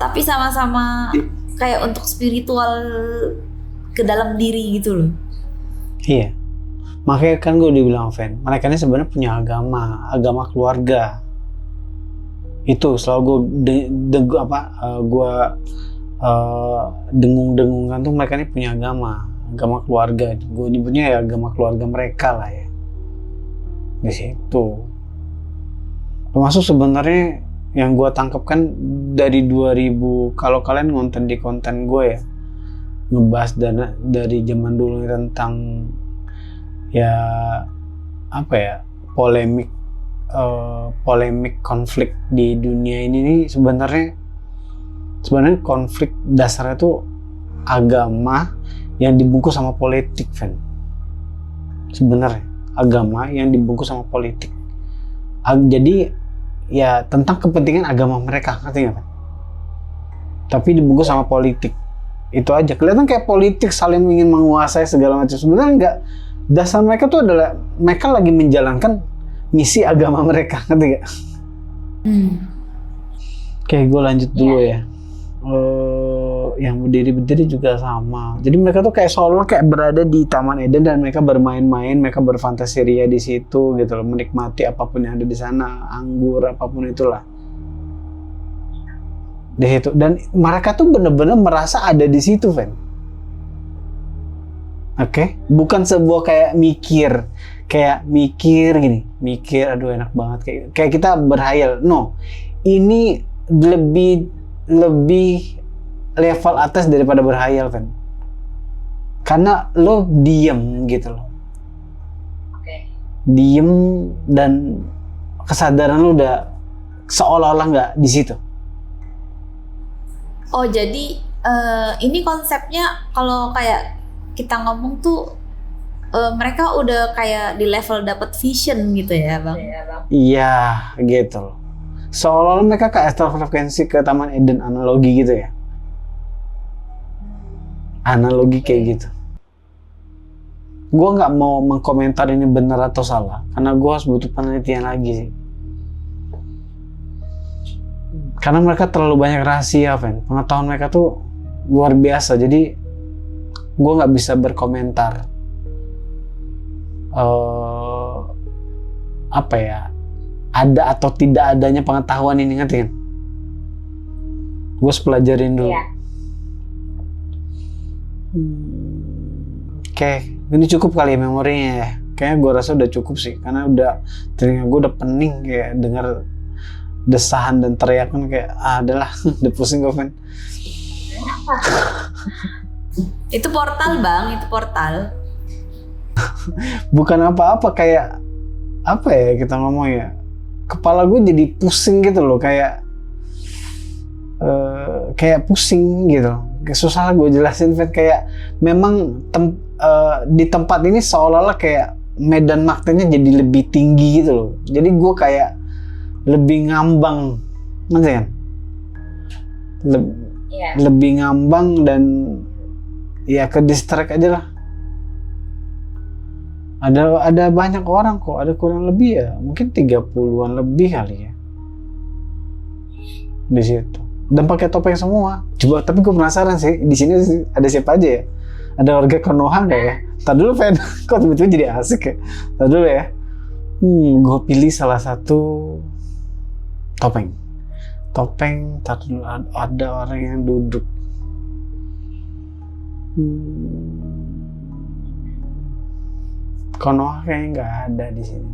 Tapi sama-sama kayak untuk spiritual ke dalam diri gitu loh. Iya. Makanya kan gue dibilang, Fen, mereka ini sebenarnya punya agama keluarga. Itu selalu gue dengung-dengungkan tuh mereka ini punya agama keluarga. Gue nyebutnya ya agama keluarga mereka lah ya. Di situ. Termasuk sebenarnya yang gue tangkap kan dari 2000, kalau kalian nonton di konten gue ya, ngebahas dari zaman dulu tentang ya apa ya, polemik konflik di dunia ini nih, sebenarnya konflik dasarnya tuh agama yang dibungkus sama politik, Fen. Sebenarnya agama yang dibungkus sama politik. Jadi ya tentang kepentingan agama mereka, ngerti nggak, Fen? Tapi dibungkus sama politik. Itu aja. Kelihatan kayak politik saling ingin menguasai segala macam. Sebenarnya enggak. Dasar mereka tuh adalah mereka lagi menjalankan misi agama mereka, ngerti nggak? Oke, gue lanjut dulu ya. Yang berdiri juga sama. Jadi mereka tuh kayak seolah kayak berada di Taman Eden dan mereka bermain-main, mereka berfantasi ria di situ gitu loh, menikmati apapun yang ada di sana, anggur apapun itulah. Di situ, dan mereka tuh bener-bener merasa ada di situ, Fen. Oke, bukan sebuah kayak mikir gini, aduh enak banget kayak kita berhayal. No, ini lebih level atas daripada berhayal, Fen. Karena lo diem gitu loh. Diem dan kesadaran lo udah seolah-olah nggak di situ. Oh jadi ini konsepnya kalau kayak kita ngomong tuh mereka udah kayak di level dapat vision gitu ya Bang? Iya gitu loh. Seolah-olah mereka ke astral frekuensi ke Taman Eden, analogi gitu ya. Analogi kayak gitu. Gue nggak mau mengkomentar ini benar atau salah, karena gue harus butuh penelitian lagi sih. Karena mereka terlalu banyak rahasia, Fen. Pengetahuan mereka tuh luar biasa. Jadi gue nggak bisa berkomentar apa ya, ada atau tidak adanya pengetahuan ini, ngerti kan? Gue harus pelajarin dulu. Iya. Oke, ini cukup kali ya memorinya ya. Kayaknya gue rasa udah cukup sih, karena udah telinga gue udah pening kayak dengar desahan dan teriakan kayak adalah udah pusing gue, Fen. Itu portal bang, itu portal. Bukan apa-apa, kayak apa ya kita ngomong ya, kepala gue jadi pusing gitu loh, kayak kayak pusing gitu, kayak susah gue jelasin, Fen. Kayak memang di tempat ini seolah-olah kayak medan magnetnya jadi lebih tinggi gitu loh, jadi gue kayak lebih ngambang, ngerti kan? Lebih ngambang dan ya ke distract aja lah. Ada banyak orang kok, ada kurang lebih ya mungkin 30-an lebih kali ya di situ, dan pakai topeng semua. Coba, tapi gue penasaran sih di sini ada siapa aja ya? Ada warga Konoha nggak ya? Ntar dulu, Fen. Kok tiba-tiba jadi asik ya? Ntar dulu ya. Gue pilih salah satu topeng. Ntar dulu ada orang yang duduk. Konoha kayaknya nggak ada di sini.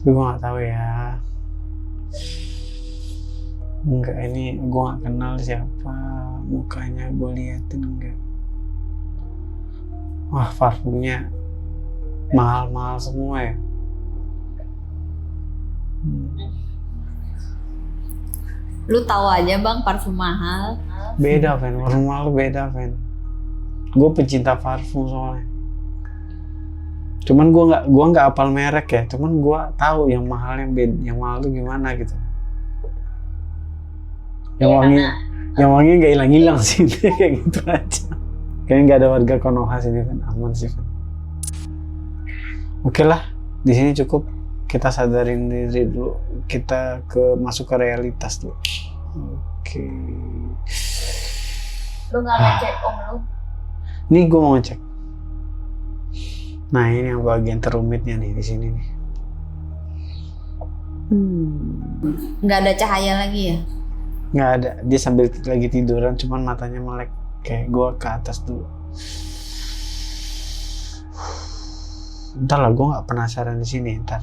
Tapi gue nggak tahu ya. Enggak, ini gue nggak kenal siapa mukanya, gue liatin enggak. Wah, parfumnya mahal-mahal semua ya. Lu tahu aja bang parfum mahal. Beda, Fen. Parfum mahal beda, Fen. Gue pecinta parfum soalnya. Cuman gue nggak hafal merek ya. Cuman gue tahu yang mahal tuh gimana gitu. Yang wangi nggak hilang-hilang sih, kayak gitu aja. Kayaknya nggak ada warga Konoha sini, kan aman sih, kan. Oke lah, di sini cukup. Kita sadarin diri dulu, kita masuk ke realitas dulu. Oke. Lu nggak ngecek om lu? Nih gue mau ngecek. Nah, ini yang bagian terumitnya nih di sini nih. Nggak ada cahaya lagi ya? Nggak ada, dia sambil lagi tiduran, cuman matanya melek. Kayak gue ke atas dulu. Ntar lah, gue nggak penasaran di sini. Ntar.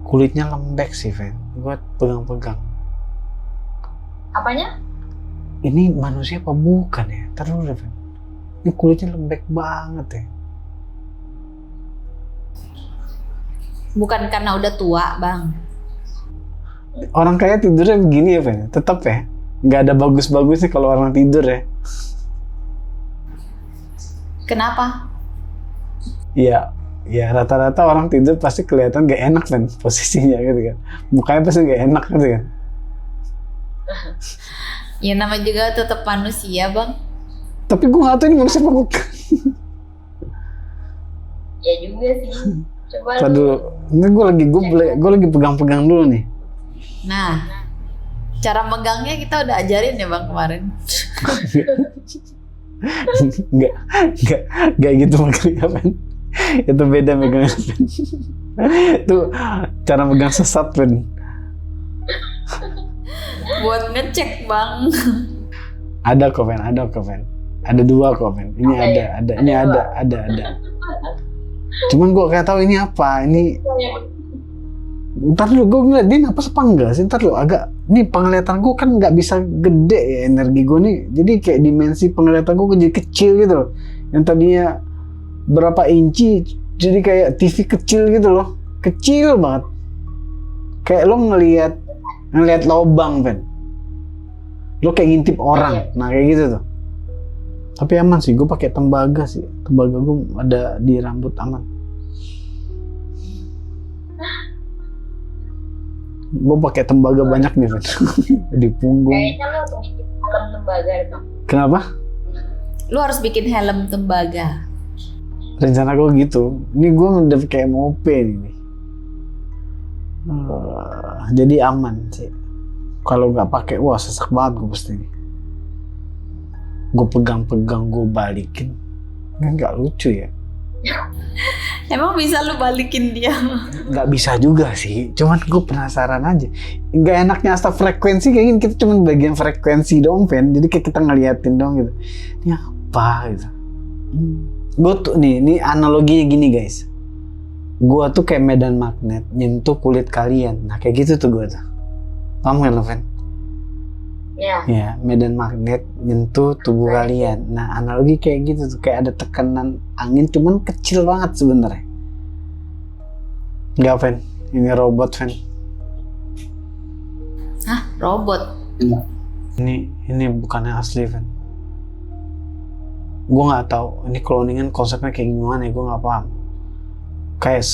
Kulitnya lembek sih, Fen. Gue pegang-pegang. Apanya? Ini manusia apa bukan ya? Ntar dulu deh, Fen. Ini kulitnya lembek banget ya. Bukan karena udah tua, bang. Orang kaya tidurnya begini ya, Fen? Tetap ya? Nggak ada bagus-bagusnya kalau orang tidur ya. Kenapa? Ya rata-rata orang tidur pasti kelihatan gak enak, Fen, posisinya gitu kan. Mukanya pasti gak enak gitu kan. Ya namanya juga tetap manusia, bang. Tapi gue gak tahu ini manusia apa bukan. Ya juga sih. Coba Aduh, ini gue lagi pegang-pegang dulu nih. Nah, cara megangnya kita udah ajarin ya bang kemarin. Nggak gitu megangnya, Fen. Itu beda megangnya, Fen. Itu cara megang sesat, Fen. Buat ngecek bang. Ada kok, Fen. Ada dua kok, Fen. Ini ada. Cuman gue kayak tahu ini apa. Ntar dulu gue ngeliat dia napas apa enggak sih, ntar dulu agak, nih penglihatan gue kan nggak bisa gede ya energi gue nih, jadi kayak dimensi penglihatan gue jadi kecil gitu loh, yang tadinya berapa inci jadi kayak TV kecil gitu loh, kecil banget, kayak lo ngelihat lobang, Fen, lo kayak ngintip orang, nah kayak gitu tuh. Tapi aman sih, gue pakai tembaga gue ada di rambut, aman. Gue pakai tembaga banyak nih, Fen. Di punggung. Kayaknya lo harus bikin helm tembaga dong. Kenapa? Lo harus bikin helm tembaga. Rencana gue gitu. Ini gue udah kayak MOP nih. Jadi aman sih. Kalau nggak pakai, wah sesak banget gue pasti nih. gue pegang-pegang, gue balikin, kan nggak lucu ya. Emang bisa lu balikin dia? Nggak bisa juga sih, cuman gue penasaran aja. Nggak enaknya asal frekuensi kayak gini, kita cuma bagian frekuensi doang, Fen. Jadi kayak kita ngeliatin doang gitu. Ini apa gitu. Gue tuh ini analoginya gini guys. Gue tuh kayak medan magnet nyentuh kulit kalian. Nah kayak gitu tuh gue tuh. Paham kan lo, Fen? Iya. Ya, medan magnet nyentuh tubuh kalian. Nah, analogi kayak gitu tuh, kayak ada tekanan angin cuman kecil banget sebenarnya. Enggak, Fen. Ini robot, Fen. Hah? Robot? Ini bukan yang asli, Fen. Gue nggak tahu ini cloningan konsepnya kayak gimana ya, gue nggak paham. Kayak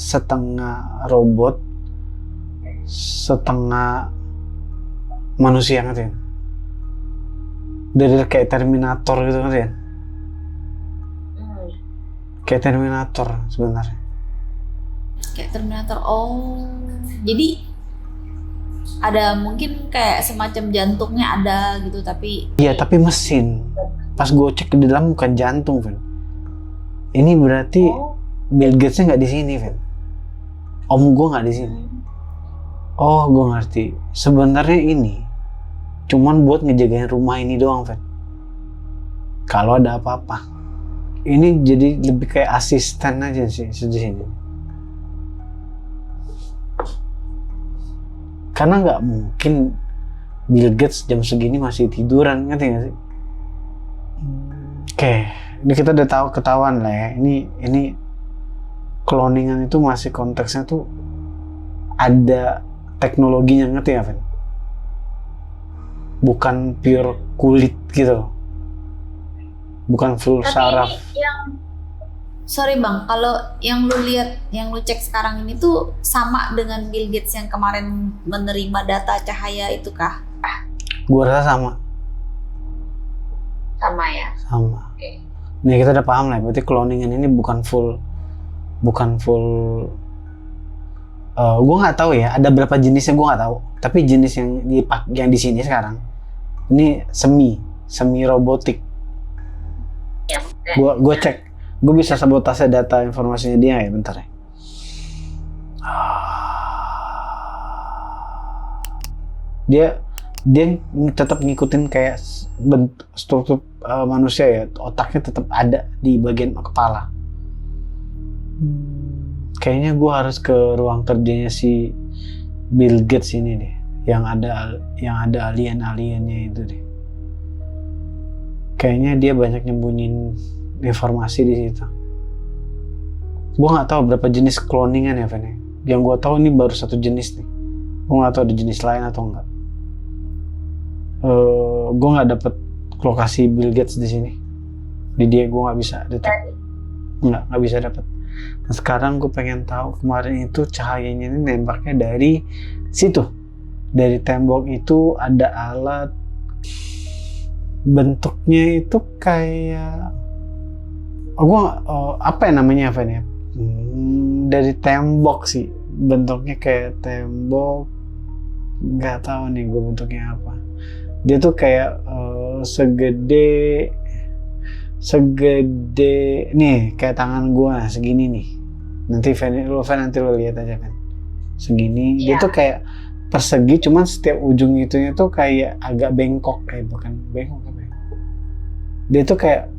setengah robot, setengah manusia ngerti kan? Dari kayak Terminator gitu ngerti kan? Kayak Terminator sebenarnya. Kayak Terminator. Oh, jadi ada mungkin kayak semacam jantungnya ada gitu, tapi Iya, tapi mesin. Pas gue cek di dalam bukan jantung, Fen. Ini berarti Bill Gates-nya nggak di sini, Fen. Om gue nggak di sini. Oh, gue ngerti. Sebenarnya ini cuman buat ngejagain rumah ini doang, Fen. Kalau ada apa-apa. Ini jadi lebih kayak asisten aja sih di sini. Karena nggak mungkin Bill Gates jam segini masih tiduran, ngerti nggak sih? Oke, ini kita udah tahu ketahuan lah ya. Ini cloningan itu masih konteksnya tuh ada teknologinya, ngerti nggak, Fen? Bukan pure kulit gitu, bukan full saraf. sorry bang, kalau yang lu lihat, yang lu cek sekarang ini tuh sama dengan Bill Gates yang kemarin menerima data cahaya itu kah? Gua rasa sama. Sama ya. Sama. Oke. Nih kita udah paham lah, berarti cloningan ini bukan full. Gue nggak tahu ya, ada berapa jenisnya gue nggak tahu. Tapi jenis yang di sini sekarang, ini semi robotik. Gue cek, gue bisa sabotase data informasinya dia ya, bentar ya. Dia tetap ngikutin kayak struktur manusia ya, otaknya tetap ada di bagian kepala. Kayaknya gue harus ke ruang kerjanya si Bill Gates ini deh, yang ada alien-aliennya itu deh. Kayaknya dia banyak nyembunyiin informasi di situ. Gue nggak tahu berapa jenis cloningan ya, Fen. Yang gue tahu ini baru satu jenis nih. Gue nggak tahu ada jenis lain atau enggak. Gue nggak dapet lokasi Bill Gates di sini. Di dia gue nggak bisa detek. Nggak bisa dapet. Nah, sekarang gue pengen tahu kemarin itu cahayanya ini nembaknya dari situ, dari tembok itu ada alat, bentuknya itu kayak apa ya namanya, Van ya? Dari tembok sih, bentuknya kayak tembok, nggak tahu nih gue bentuknya apa. Dia tuh kayak segede nih, kayak tangan gua segini nih. Nanti nanti lo lihat aja kan. Segini. Dia tuh kayak persegi, cuman setiap ujung itunya tuh kayak agak bengkok, bukan bengkok apa ya. Dia tuh kayak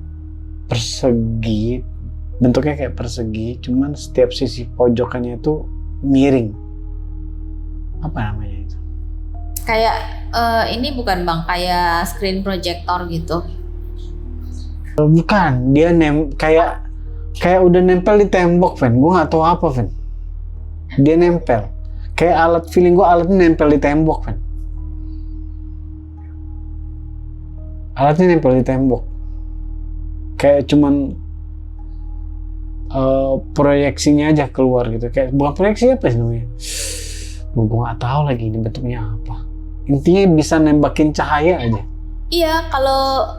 persegi, bentuknya kayak persegi, cuman setiap sisi pojokannya tuh miring. Apa namanya itu? Kayak ini bukan bang, kayak screen projector gitu. Bukan, dia kayak udah nempel di tembok, Fen. Gue nggak tahu apa, Fen. Dia nempel. Kayak alat feeling gue, alatnya nempel di tembok, Fen. Alatnya nempel di tembok. Kayak cuman proyeksinya aja keluar gitu. Kayak bukan proyeksi apa sih namanya? Gue nggak tahu lagi ini bentuknya apa. Intinya bisa nembakin cahaya aja. Iya, kalau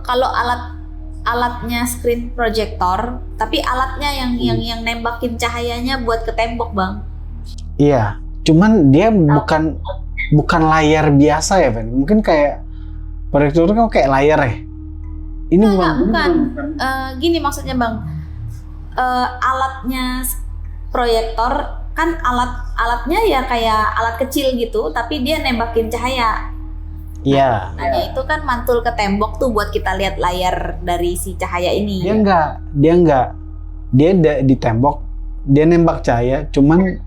alatnya screen projector, tapi alatnya yang nembakin cahayanya buat ke tembok, bang. Iya, cuman dia bukan layar biasa ya, Fen. Mungkin kayak proyektor kan kayak layar ya. Ini bukan. Gini maksudnya bang, alatnya proyektor kan alatnya ya kayak alat kecil gitu, tapi dia nembakin cahaya. Iya. Nah, itu kan mantul ke tembok tuh buat kita lihat layar dari si cahaya ini. Dia enggak. Dia di tembok, dia nembak cahaya, cuman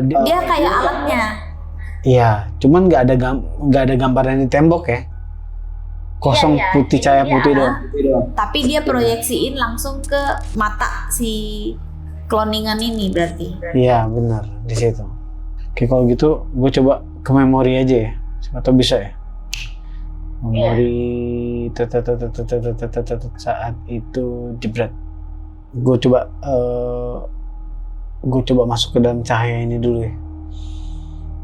dia kayak alatnya. Iya, cuman nggak ada gambaran di tembok ya. Kosong Iya, putih, cahaya iya. putih doang. Tapi dia proyeksiin langsung ke mata si cloningan ini berarti. Iya, benar di situ. Oke, kalau gitu gue coba ke memori aja ya. Siapa tahu bisa ya. Memori saat itu jebret. Gue coba masuk ke dalam cahaya ini dulu ya.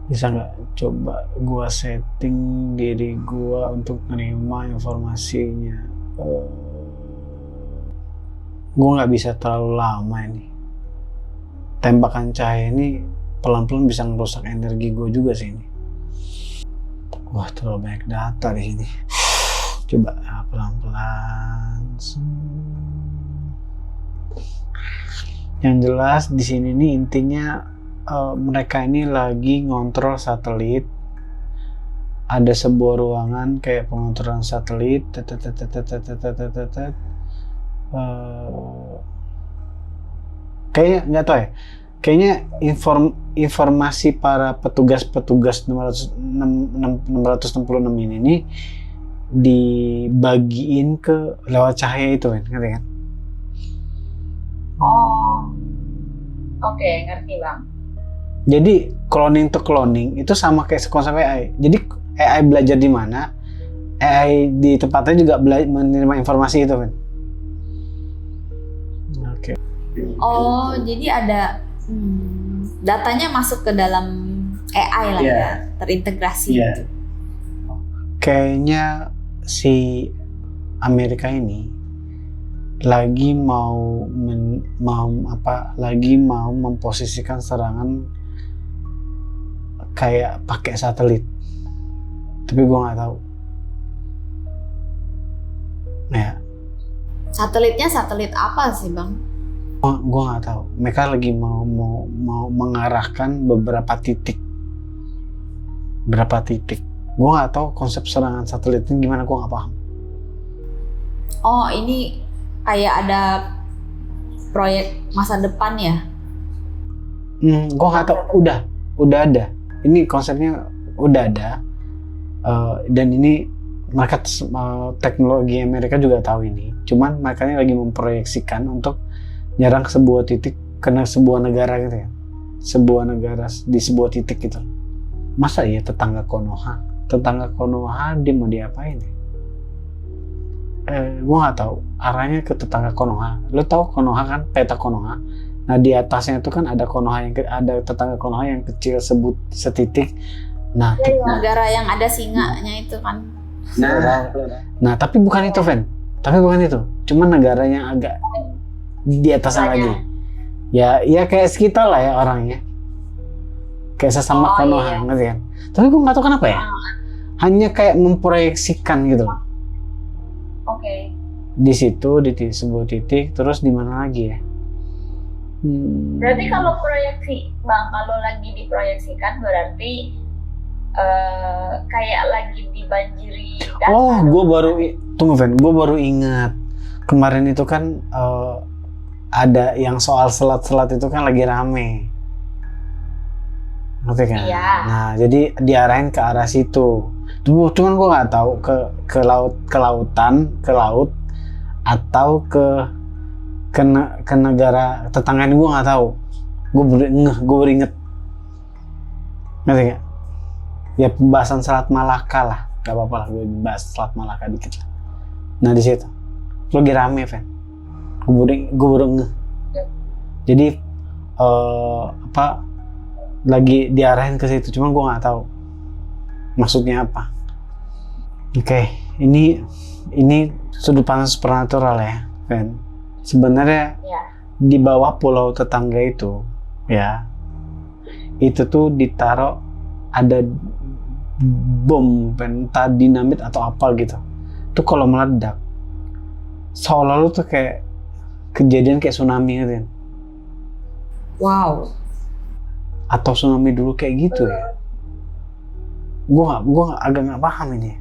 Bisa nggak coba gue setting diri gue untuk menerima informasinya. Gue nggak bisa terlalu lama ini. Tembakan cahaya ini pelan-pelan bisa ngerusak energi gue juga sih ini. Wah, terlalu banyak data di sini. Coba pelan-pelan. Yang jelas di sini nih intinya mereka ini lagi ngontrol satelit. Ada sebuah ruangan kayak pengontrolan satelit. Kayaknya nggak tahu ya. Kayaknya informasi para petugas 666 ini nih dibagiin ke lewat cahaya itu kan, ngerti kan? Oh, oke, ngerti bang. Jadi cloning to cloning itu sama kayak konsep AI. Jadi AI belajar di mana, AI di tempatnya juga menerima informasi itu kan. Oke. Oh, jadi ada datanya masuk ke dalam AI lah ya, terintegrasi. Iya. Kayaknya si Amerika ini lagi mau memposisikan serangan kayak pakai satelit, tapi gue nggak tahu. Ya. Satelitnya satelit apa sih bang? Gue nggak tahu. Mereka lagi mau mengarahkan beberapa titik. Gue nggak tahu konsep serangan satelit ini gimana, gue nggak paham. Oh, ini kayak ada proyek masa depan ya? Gue nggak tahu. Udah ada. Ini konsepnya udah ada. Dan ini mereka teknologi Amerika juga tahu ini. Cuman mereka ini lagi memproyeksikan untuk nyerang ke sebuah titik, kena sebuah negara gitu ya. Sebuah negara di sebuah titik gitu. Masa iya tetangga Konoha dia mau diapain ya? Gue nggak tahu arahnya ke tetangga Konoha. Lo tahu Konoha kan, peta Konoha. Nah di atasnya itu kan ada ada tetangga Konoha yang kecil setitik. Nah, negara yang ada singanya itu kan. Nah tapi bukan itu, Ven. Tapi bukan itu. Cuman negara yang agak di atasnya lagi. Ya kayak sekitar lah ya orangnya. Kayak sesama Konoha, ngerti kan? Tapi gue nggak tahu kenapa ya. Hanya kayak memproyeksikan gitu. Oke. Di situ di sebuah titik, terus di mana lagi ya? Berarti kalau proyeksi, bang, kalau lagi diproyeksikan berarti kayak lagi dibanjiri data. Oh, tunggu Ven, gue baru ingat kemarin itu kan ada yang soal selat-selat itu kan lagi rame, ngerti kan? Iya. Nah, jadi diarahin ke arah situ. Cuman gue nggak tahu ke laut atau ke negara tetangga ini, gue nggak tahu. Gue baru inget, ngerti nggak? Ya pembahasan Selat Malaka lah, gak apa-apa lah gue bahas Selat Malaka dikit lah. Nah di situ lagi rame, Ven. Gue baru ngeh. Jadi lagi diarahin ke situ, cuman gue nggak tahu maksudnya apa. Oke, ini sudut pandang supernatural ya, Ven. Sebenarnya di bawah pulau tetangga itu, ya, itu tuh ditaruh ada bom, entah dinamit atau apa gitu. Itu kalau meledak, seolah-olah tuh kayak kejadian kayak tsunami gitu kan. Wow. Atau tsunami dulu kayak gitu ya. Gua agak nggak paham ini.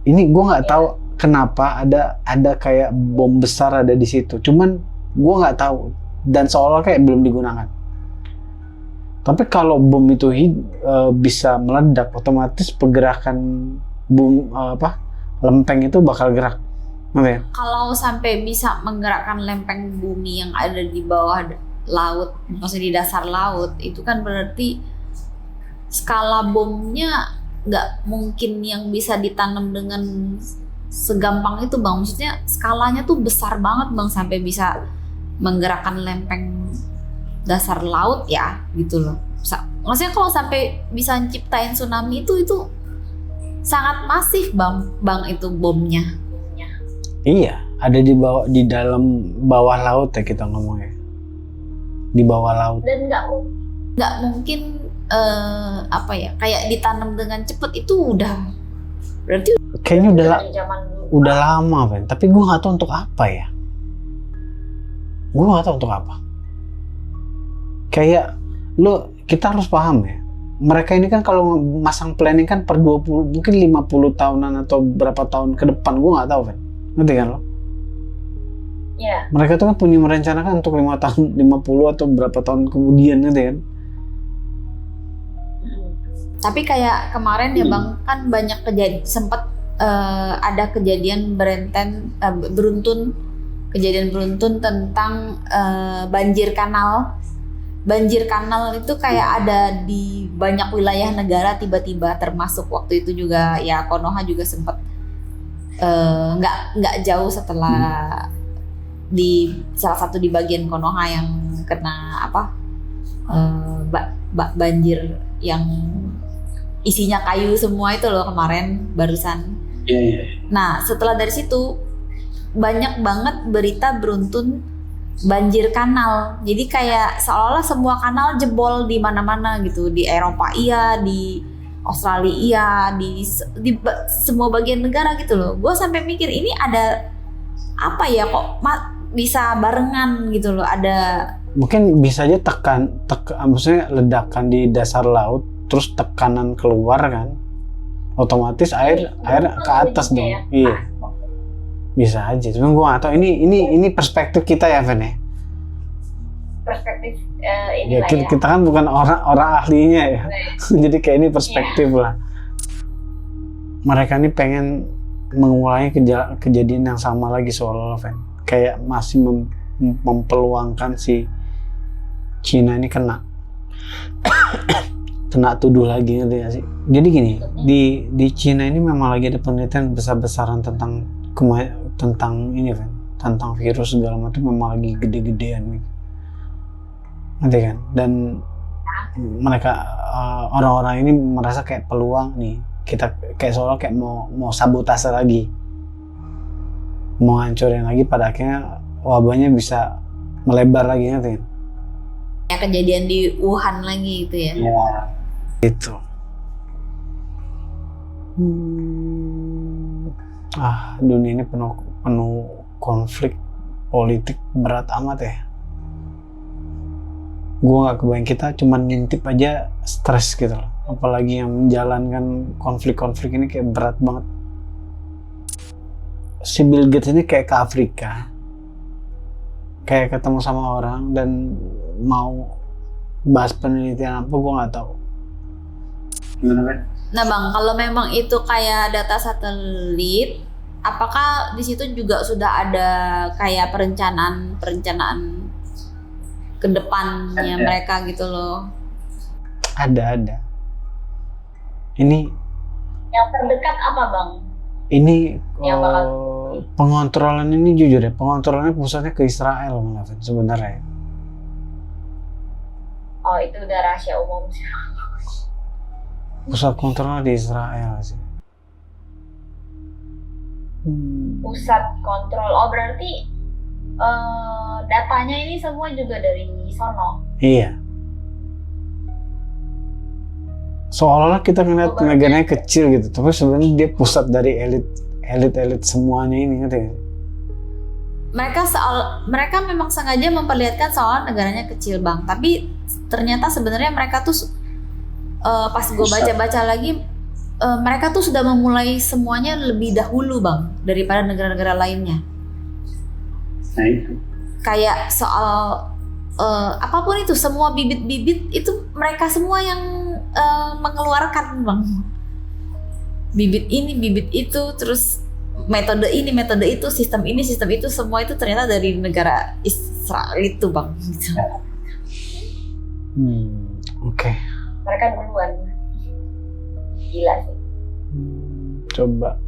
Ini gua nggak tahu kenapa ada kayak bom besar ada di situ. Cuman gua nggak tahu dan seolah kayak belum digunakan. Tapi kalau bom itu bisa meledak, otomatis pergerakan lempeng itu bakal gerak. Ngerti ya? Kalau sampai bisa menggerakkan lempeng bumi yang ada di bawah laut, maksudnya di dasar laut, itu kan berarti skala bomnya nggak mungkin yang bisa ditanam dengan segampang itu bang. Maksudnya skalanya tuh besar banget bang, sampai bisa menggerakkan lempeng dasar laut ya gitu loh. Maksudnya kalau sampai bisa ciptain tsunami itu sangat masif bang itu bomnya. Iya, ada di dalam bawah laut ya kita ngomongnya. Di bawah laut. Dan nggak mungkin kayak ditanam dengan cepet itu udah berarti kayaknya dari zaman dulu. udah lama Ben, tapi gue nggak tahu untuk apa ya. Gue nggak tahu untuk apa. Kayak kita harus paham ya. Mereka ini kan kalau masang planning kan per 20 mungkin 50 tahunan atau berapa tahun ke depan, gue nggak tahu Ben. Ngerti kan lo? Iya. Mereka tuh kan punya merencanakan untuk 5 tahun, 50 atau berapa tahun kemudian gitu kan. tapi kayak kemarin ya bang kan banyak kejadian sempat ada kejadian kejadian beruntun tentang banjir kanal. Banjir kanal itu kayak ada di banyak wilayah negara tiba-tiba, termasuk waktu itu juga ya Konoha juga sempat nggak jauh setelah di salah satu di bagian Konoha yang kena banjir yang isinya kayu semua itu loh kemarin barusan. Iya. Nah setelah dari situ banyak banget berita beruntun banjir kanal. Jadi kayak seolah-olah semua kanal jebol di mana-mana gitu, di Eropa iya, di Australia iya, di semua bagian negara gitu loh. Gue sampai mikir ini ada apa ya kok bisa barengan gitu loh. Ada mungkin bisa aja maksudnya ledakan di dasar laut terus tekanan keluar kan, otomatis air ke atas dong. Iya, bisa aja. Cuma gue nggak tahu ini perspektif kita ya Ven ya. Perspektif Ya, kita kan bukan orang ahlinya ya. Jadi kayak ini perspektif lah. Mereka ini pengen mengulangi kejadian yang sama lagi seolah-olah Ven. Kayak masih mempeluangkan si Cina ini kena tuduh lagi gitu ya sih. Jadi gini, di Cina ini memang lagi ada penelitian besar-besaran tentang ini Ven, tentang virus segala macam, memang lagi gede-gedean nih. Nanti kan, dan mereka orang-orang ini merasa kayak peluang nih, kita kayak seolah kayak mau sabotase lagi, mau hancurin lagi, pada akhirnya wabahnya bisa melebar lagi nanti kan. ya kejadian di Wuhan lagi gitu ya. Ya, itu. Dunia ini penuh konflik politik berat amat ya. Gue gak kebayang, kita cuman ngintip aja stres gitu loh. Apalagi yang menjalankan konflik-konflik ini kayak berat banget. Si Bill Gates ini kayak ke Afrika, kayak ketemu sama orang dan mau bahas penelitian apa, gue gak tahu. Gimana kan? Nah bang, kalau memang itu kayak data satelit, apakah di situ juga sudah ada kayak perencanaan ke depannya mereka gitu loh? Ada. Ini yang terdekat apa bang? Ini Yang bakal pengontrolan ini jujur ya, pengontrolannya pusatnya ke Israel malah sebenarnya. Oh itu udah rahasia umum sih. Pusat kontrolnya di Israel sih. Pusat kontrol. Oh berarti datanya ini semua juga dari sono. Iya. Seolah-olah kita ngeliat negaranya kecil gitu, tapi sebenarnya dia pusat dari elit semuanya ini, ngerti gak? mereka memang sengaja memperlihatkan soal negaranya kecil bang, tapi ternyata sebenarnya mereka tuh pas gue baca-baca lagi mereka tuh sudah memulai semuanya lebih dahulu bang daripada negara-negara lainnya. Nah itu. Kayak soal apapun itu, semua bibit-bibit itu mereka semua yang mengeluarkan bang. Bibit ini, bibit itu, terus metode ini, metode itu, sistem ini, sistem itu, semua itu ternyata dari negara Israel itu bang. Gitu. Oke. Mereka duluan. Gila sih. Coba,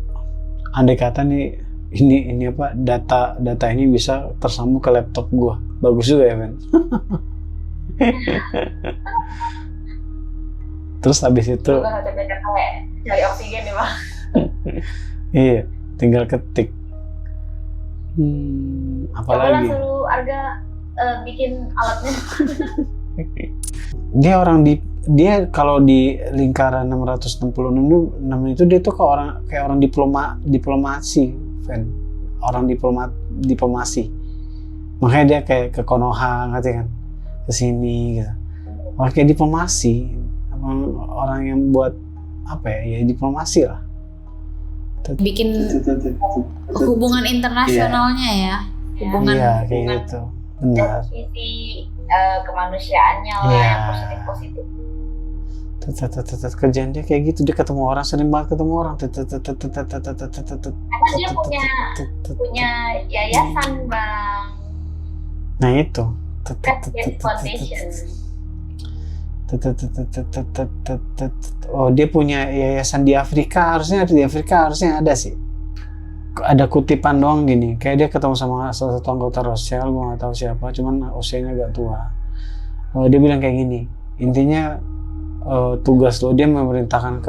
andai kata nih ini apa data ini bisa tersambung ke laptop gua, bagus juga ya Ben. Terus habis itu Gue gak capek-capek kayak cari oksigen nih bang. iya, tinggal ketik. Coba Apalagi langsung lu Arga bikin alatnya. dia kalau di lingkaran 666 itu dia tuh kayak orang diplomasi, Fen. Orang diplomasi. Makanya dia kayak ke Konoha ngerti kan? Ke sini gitu. Orang kayak diplomasi. Orang yang buat apa ya diplomasi lah. Bikin hubungan internasionalnya ya. Hubungan Iya kayak gitu. Benar. Sisi kemanusiaannya lah yang positif-positif. Kerjaan dia kayak gitu, dia ketemu orang, sering banget ketemu orang. Karena dia punya yayasan bang. Nah itu. Cat Foundation. Oh dia punya yayasan di Afrika, harusnya ada sih. Ada kutipan doang gini, kayak dia ketemu sama salah satu anggota Rothschild, gue nggak tahu siapa, cuman usianya agak tua. Dia bilang kayak gini, intinya tugas lo, dia memerintahkan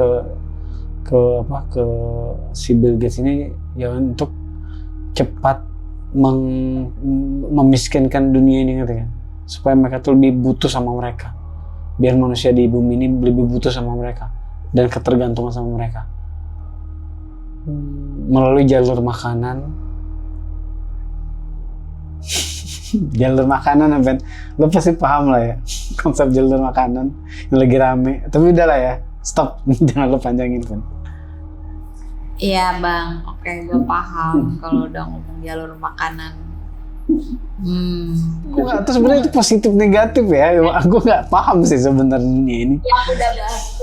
ke si Bill Gates ini ya untuk cepat memiskinkan dunia ini gitu kan, supaya mereka tuh lebih butuh sama mereka, biar manusia di bumi ini lebih butuh sama mereka dan ketergantungan sama mereka melalui jalur makanan. Jalur makanan Ben, lo pasti paham lah ya konsep jalur makanan yang lagi rame. Tapi udah lah ya, stop, jangan lo panjangin Ben. Iya bang, oke gue paham kalau udah ngomong jalur makanan. Gue nggak tahu sebenarnya itu positif negatif ya. Aku nggak paham sih sebenarnya ini. Ya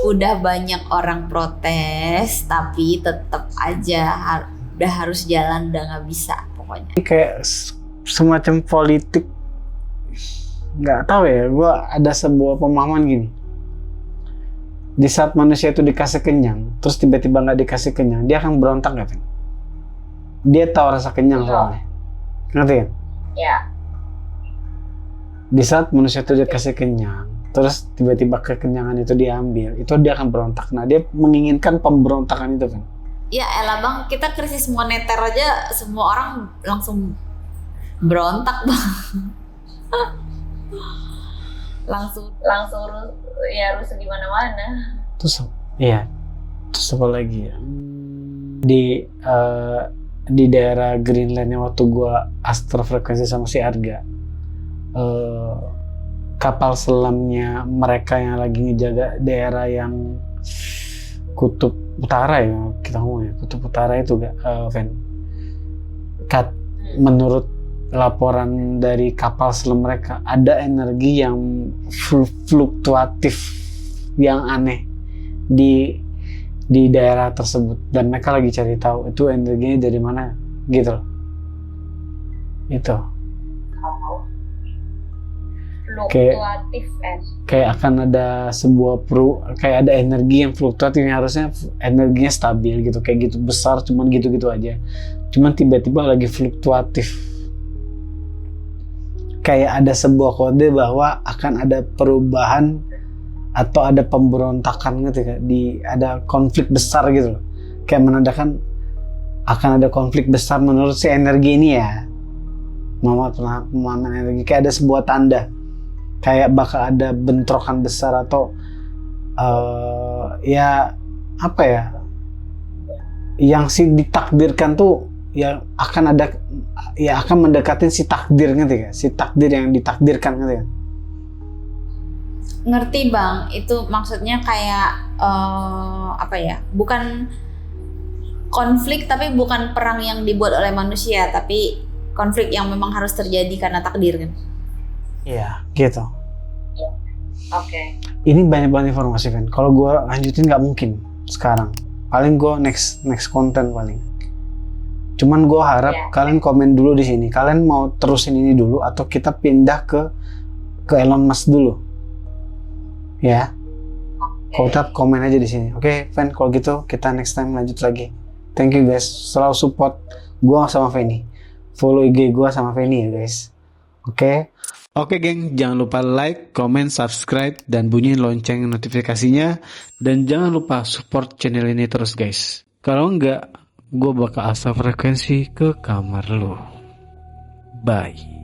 udah banyak orang protes, tapi tetap aja udah harus jalan, udah nggak bisa pokoknya. Kayak semacam politik, nggak tahu ya. Gue ada sebuah pemahaman gini. Di saat manusia itu dikasih kenyang, terus tiba-tiba nggak dikasih kenyang, dia akan berontak nggak, Vin? Dia tahu rasa kenyang soalnya, ngerti kan? Ya. Di saat manusia itu dikasih kenyang, terus tiba-tiba kekenyangan itu diambil, itu dia akan berontak. Nah, dia menginginkan pemberontakan itu, Vin. Ya elah bang, kita krisis moneter aja semua orang langsung berontak bang. langsung ya rusuh di mana-mana. Terus apa lagi ya? Di daerah Greenland yang waktu gua astrofrekuensi sama si Arga, kapal selamnya mereka yang lagi ngejaga daerah yang kutub utara ya, kita ngomong ya, kutub utara itu Ven. Menurut laporan dari kapal selam mereka, ada energi yang fluktuatif yang aneh di daerah tersebut, dan mereka lagi cari tahu itu energinya dari mana gitu loh. Itu Fluktuatif kayak akan ada sebuah kayak ada energi yang fluktuatif yang harusnya energinya stabil gitu, kayak gitu besar, cuman gitu-gitu aja, cuman tiba-tiba lagi fluktuatif. Kayak ada sebuah kode bahwa akan ada perubahan atau ada pemberontakan gitu kan, ada konflik besar gitu loh. Kayak menandakan akan ada konflik besar menurut si energi ini ya. Pemahaman energi, kayak ada sebuah tanda. Kayak bakal ada bentrokan besar atau ya apa ya, yang ditakdirkan tuh ya akan ada, ya akan mendekatin si takdir, ngerti gak? Si takdir yang ditakdirkan, ngerti gak? Ngerti bang, itu maksudnya kayak apa ya? Bukan konflik, tapi bukan perang yang dibuat oleh manusia, tapi konflik yang memang harus terjadi karena takdir kan? Iya, gitu. Oke. Ini banyak banget informasi, Fen. Kalau gue lanjutin nggak mungkin sekarang. Paling gue next konten paling. Cuman gue harap kalian komen dulu di sini. Kalian mau terusin ini dulu atau kita pindah ke Elon Musk dulu? Ya. Kalau tetap komen aja di sini. Oke, Fen. Kalau gitu kita next time lanjut lagi. Thank you guys. Selalu support gue sama Feni. Follow IG gue sama Feni ya guys. Oke. Oke geng, jangan lupa like, comment, subscribe, dan bunyiin lonceng notifikasinya. Dan jangan lupa support channel ini terus guys. Kalau enggak, gue bakal asal frekuensi ke kamar lo. Bye.